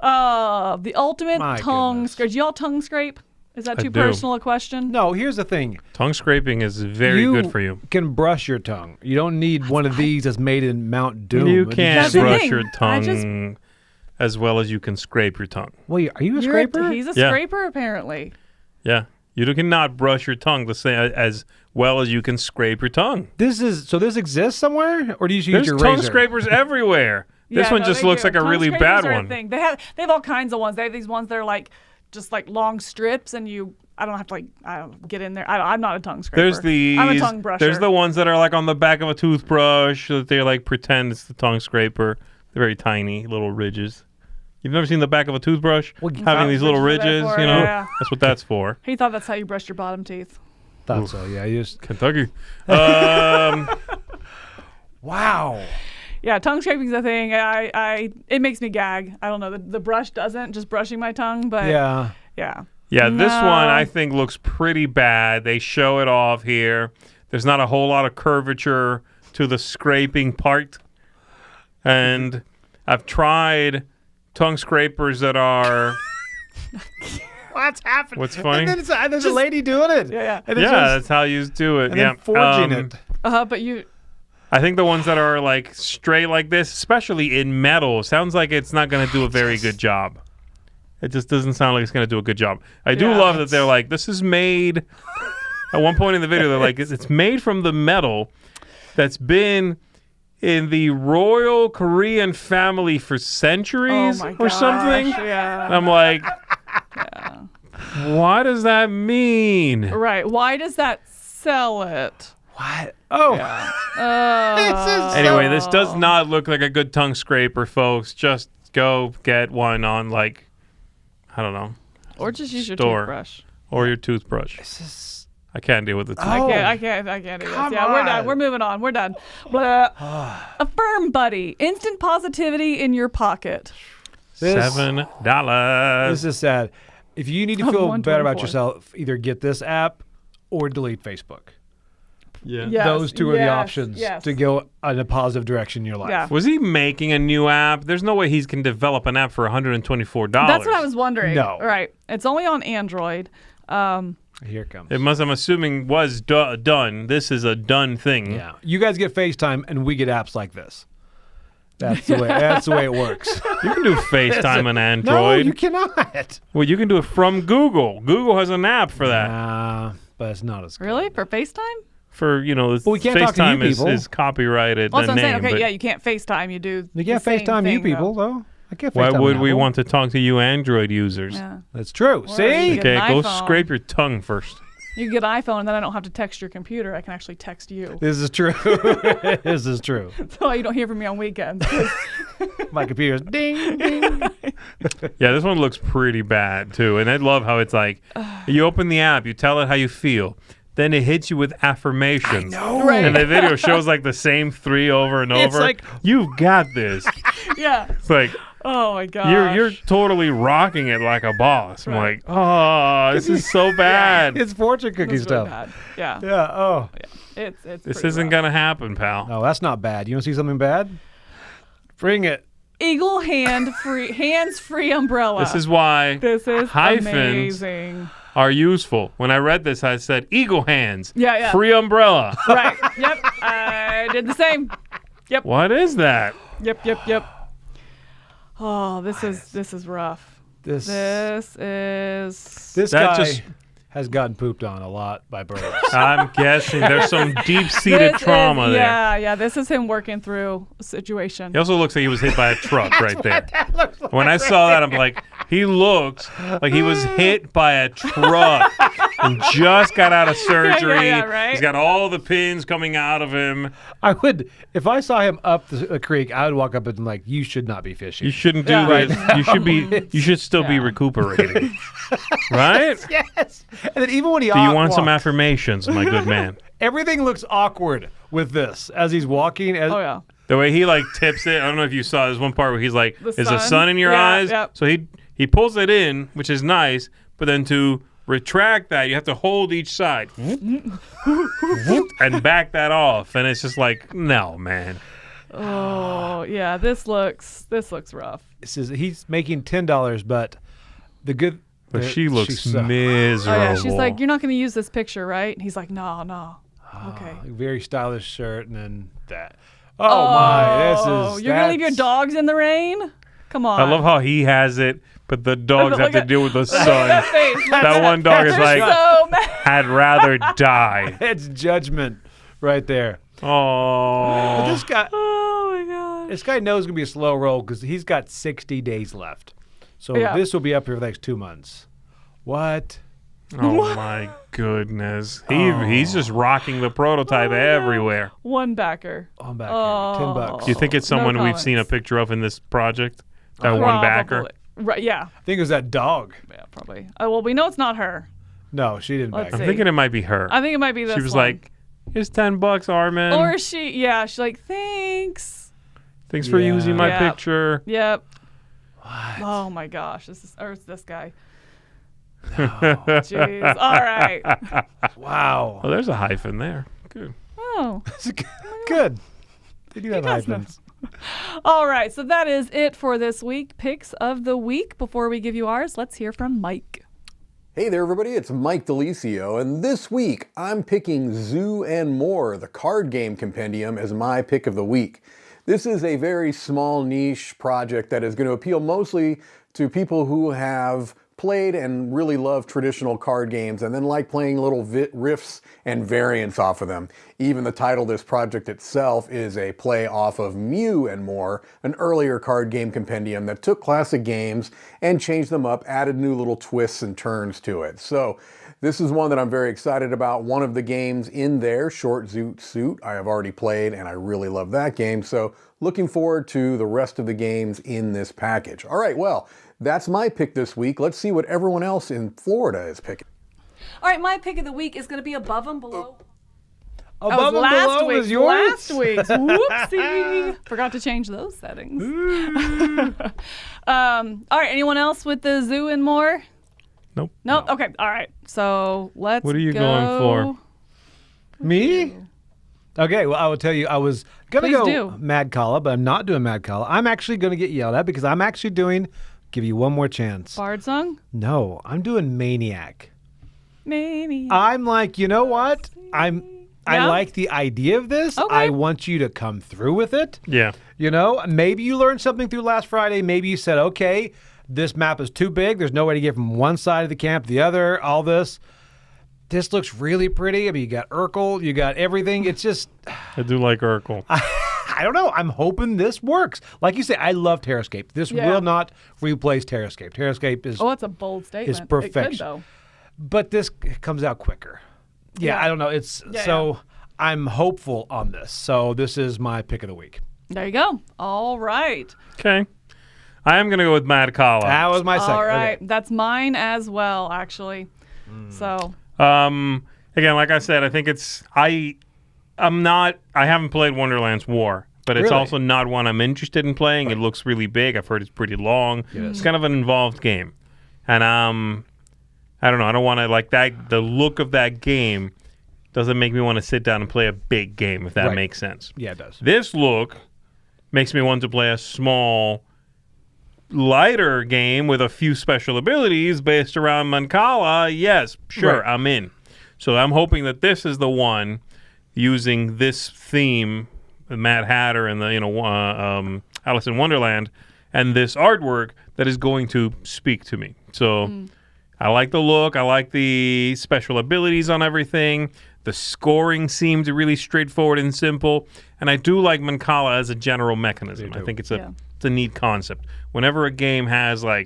The ultimate My tongue goodness. scrape. Do y'all tongue scrape? Is that I too do. personal a question? No, here's the thing. Tongue scraping is very good for you. Can brush your tongue. You don't need one of these that's made in Mount Doom. You And can't That's the brush thing. your I just- tongue as well as you can scrape your tongue. Wait, are you a You're scraper? He's a Yeah. scraper, apparently. Yeah. You cannot brush your tongue the same as well as you can scrape your tongue. This exists somewhere, or do you just use There's your tongue razor? scrapers everywhere. This Yeah, one no, just they looks do. like a Tongue really scrapers bad are a one. thing. They have all kinds of ones. They have these ones that are like just like long strips, and I don't have to I don't get in there. I'm not a tongue scraper. There's these. I'm a tongue brusher. There's the ones that are like on the back of a toothbrush that they like pretend it's the tongue scraper. They're very tiny little ridges. You've never seen the back of a toothbrush Well, having these little Which is ridges, that for? you know? Yeah. That's what that's for. He thought that's how you brushed your bottom teeth. Thought so. Yeah. You just Kentucky. wow. Yeah, tongue scraping's a thing. It makes me gag. I don't know. The brush doesn't, just brushing my tongue, but Yeah. yeah. Yeah, this No. one I think looks pretty bad. They show it off here. There's not a whole lot of curvature to the scraping part. And I've tried tongue scrapers that are... What's happening? What's funny? And then there's a lady doing it. Yeah. And Yeah, it's that's how you do it. and Yeah. then forging it. But you... I think the ones that are like straight like this, especially in metal, sounds like it's not going to do a very good job. It just doesn't sound like it's going to do a good job. I do Yeah, love that they're like, this is made... At one point in the video, they're like, it's made from the metal that's been in the royal Korean family for centuries Oh my or gosh, something. Yeah. And I'm like, what does that mean? Right. Why does that sell it? What? Oh. Anyway, this does not look like a good tongue scraper, folks. Just go get one on, like, I don't know, Or just use your Store. toothbrush. or your toothbrush. This is I can't deal with it. Oh. I can't do this. Come Yeah, we're on. done. We're moving on. We're done. Blah. Affirm, buddy. Instant positivity in your pocket. this, $7. this is sad. If you need to Of feel better about 124. yourself, either get this app or delete Facebook. Yeah. Yes, Those two are the yes, options yes. to go in a positive direction in your life. Yeah. Was he making a new app? There's no way he can develop an app for $124. That's what I was wondering. No. Right. It's only on Android. Here it comes. It must, I'm assuming, was done. This is a done thing. Yeah. You guys get FaceTime and we get apps like this. That's the way it works. You can do FaceTime on No, Android. you cannot. Well, you can do it from Google. Google has an app for that. But it's not as good. Really? For FaceTime? For, you know, Well, we can't talk to you FaceTime people. is copyrighted Well, that's what I'm name. saying. Okay, but yeah, you can't FaceTime. You do. You can't the same FaceTime you thing, people, though. I can't why FaceTime would an we Apple. want to talk to you Android users? Yeah. That's true. Or See? you get Okay, an go iPhone. scrape your tongue first. You get an iPhone, and then I don't have to text your computer. I can actually text you. This is true. This is true. That's why you don't hear from me on weekends. My computer's ding, ding. Yeah, this one looks pretty bad, too. And I love how it's like, you open the app, you tell it how you feel. Then it hits you with affirmations. Right. And the video shows like the same 3 over and over. It's like- You've got this. Yeah. It's like, Oh my gosh. you're totally rocking it like a boss. I'm Right. like, oh, this is so bad. It's fortune cookie It's really stuff. bad. Yeah. Yeah. Oh. It's This pretty isn't rough. going to happen, pal. No, that's not bad. You want to see something bad? Bring it. Eagle hands-free umbrella. This is why This is hyphens amazing. are useful. When I read this, I said, eagle hands, Yeah. free umbrella. Right. Yep. I did the same. What is that? Yep. Oh, this is rough. This This is That guy just- has gotten pooped on a lot by birds. I'm guessing there's some deep-seated this trauma is, there. Yeah. This is him working through a situation. He also looks like he was hit by a truck right there. When I saw that, I'm like, he looks like he was hit by a truck and just got out of surgery. Yeah, right? He's got all the pins coming out of him. I would, if I saw him up the creek, I would walk up and like, you should not be fishing. You shouldn't do Yeah. this. You should still be Yeah. recuperating. Right? Yes. And then even when he Do you want some walks, affirmations, my good man? everything looks awkward with this as he's walking. Oh yeah. The way he like tips it, I don't know if you saw. There's one part where he's like, The "Is the sun? sun in your Yeah, eyes?" yep. So he pulls it in, which is nice. But then to retract that, you have to hold each side and back that off, and it's just like, no, man. Oh yeah. This looks rough. He's making $10, but the good. But she looks sucks. miserable. Oh yeah. She's like, you're not going to use this picture, right? And he's like, no. Okay. Like, very stylish shirt and then that. Oh my, this is. You're gonna leave your that's- dogs in the rain? Come on. I love how he has it, but the dogs Look have to at- deal with the Look at that sun. face. That one dog is They're like, so mad. I'd rather die. It's judgment right there. But Oh, this guy, Oh my god. this guy knows it's gonna be a slow roll because he's got 60 days left. So Yeah. this will be up here for the next 2 months. What? oh my goodness. He's just rocking the prototype everywhere. One backer. I'm back here. $10. Do you think it's No someone we've seen a comments. picture of in this project? That one backer. Probably. Right, yeah. I think it was that dog. Yeah, probably. Well, we know it's not her. No, she didn't Let's back. see. I'm thinking it might be her. I think it might be this She was one. like, here's $10, Armin. Or she's like, thanks. Thanks for Yeah. using my Yeah. picture. Yep. Oh my gosh, it's this guy. No. Jeez. All right. Wow. Oh, there's a hyphen there. Good. Oh. Good. They do have does know. hyphens. All right. So that is it for this week. Picks of the week. Before we give you ours, let's hear from Mike. Hey there everybody, it's Mike Delisio, and this week I'm picking Zoo and More, the card game compendium, as my pick of the week. This is a very small niche project that is going to appeal mostly to people who have played and really love traditional card games and then like playing little riffs and variants off of them. Even the title of this project itself is a play off of Mew and More, an earlier card game compendium that took classic games and changed them up, added new little twists and turns to it. So this is one that I'm very excited about. One of the games in there, Short Zoot Suit, I have already played and I really love that game. So looking forward to the rest of the games in this package. All right, well, that's my pick this week. Let's see what everyone else in Florida is picking. All right, my pick of the week is going to be Above and Below. Above and last Below week's. was yours? Last week's. Whoopsie. Forgot to change those settings. All right, anyone else with the Zoo and More? Nope. Nope. Okay. All right. So let's What are you go. going for? Me? Okay, well, I will tell you, I was going to Please go do. Mad Calla, but I'm not doing Mad Calla. I'm actually going to get yelled at because I'm actually doing, give you one more chance. Bardsung? No, I'm doing Maniac. Maybe. I'm like, you know what? I Yeah? like the idea of this. Okay. I want you to come through with it. Yeah. You know, maybe you learned something through last Friday. Maybe you said, okay, this map is too big. There's no way to get from one side of the camp to the other, all this. This looks really pretty. I mean, you got Urkel, you got everything. It's just, I do like Urkel. I don't know. I'm hoping this works. Like you say, I love TerraScape. This Yeah. will not replace TerraScape. TerraScape is, Oh, that's a bold statement. It perfection. could, though. but this comes out quicker. Yeah, Yeah. I don't know. It's Yeah, so I'm hopeful on this. So this is my pick of the week. There you go. All right. Okay. I am going to go with Mad Calla. That was my second. All right. Okay. That's mine as well, actually. So, Again, like I said, I think it's I haven't played Wonderland's War, but it's Really? also not one I'm interested in playing. It looks really big. I've heard it's pretty long. It's kind of an involved game. And I don't know, I don't want to like that the look of that game doesn't make me want to sit down and play a big game, if that Right. makes sense. Yeah, it does. This look makes me want to play a small, lighter game with a few special abilities based around Mancala. Yes, sure, Right. I'm in. So I'm hoping that this is the one using this theme, the Mad Hatter and the Alice in Wonderland, and this artwork that is going to speak to me. So I like the look. I like the special abilities on everything. The scoring seems really straightforward and simple. And I do like Mancala as a general mechanism. I think it's a neat concept. Whenever a game has a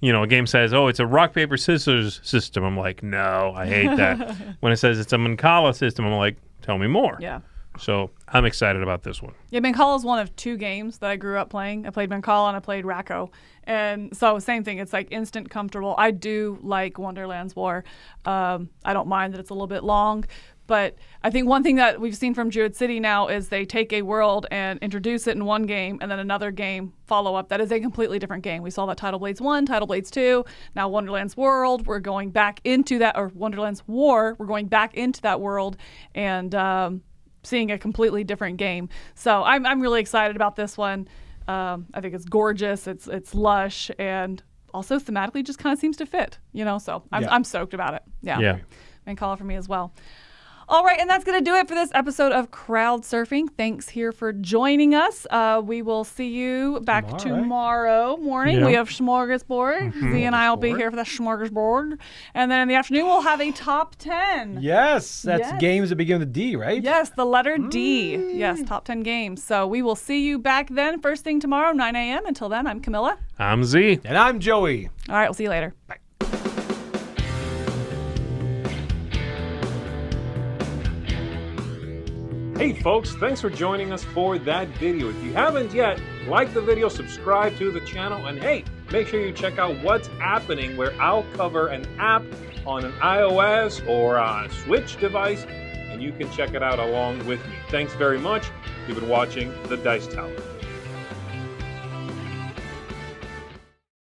game says, oh, it's a rock, paper, scissors system, I'm like, no, I hate that. When it says it's a Mancala system, I'm like, tell me more. yeah. So I'm excited about this one. Yeah, Mancala is one of two games that I grew up playing. I played Mancala and I played Racco. And so same thing. It's like instant comfortable. I do like Wonderland's War. I don't mind that it's a little bit long. But I think one thing that we've seen from Druid City now is they take a world and introduce it in one game and then another game follow up. That is a completely different game. We saw that Tidal Blades 1, Tidal Blades 2, now Wonderland's World. We're going back into that, or Wonderland's War. We're going back into that world and seeing a completely different game. So I'm really excited about this one. I think it's gorgeous. It's lush and also thematically just kind of seems to fit, so I'm stoked about it. Yeah. Mancala for me as well. All right, and that's going to do it for this episode of Crowdsurfing. Thanks here for joining us. We will see you back tomorrow morning. Yeah. We have Smorgasbord. Z and I will be here for the Smorgasbord. And then in the afternoon, we'll have a top 10. Yes, that's Yes. games that begin with D, right? Yes, the letter D. Yes, top 10 games. So we will see you back then, first thing tomorrow, 9 a.m. Until then, I'm Camilla. I'm Z. And I'm Joey. All right, we'll see you later. Bye. Hey folks, thanks for joining us for that video. If you haven't yet, like the video, subscribe to the channel, and hey, make sure you check out what's happening, where I'll cover an app on an iOS or a Switch device, and you can check it out along with me. Thanks very much. You've been watching The Dice Tower.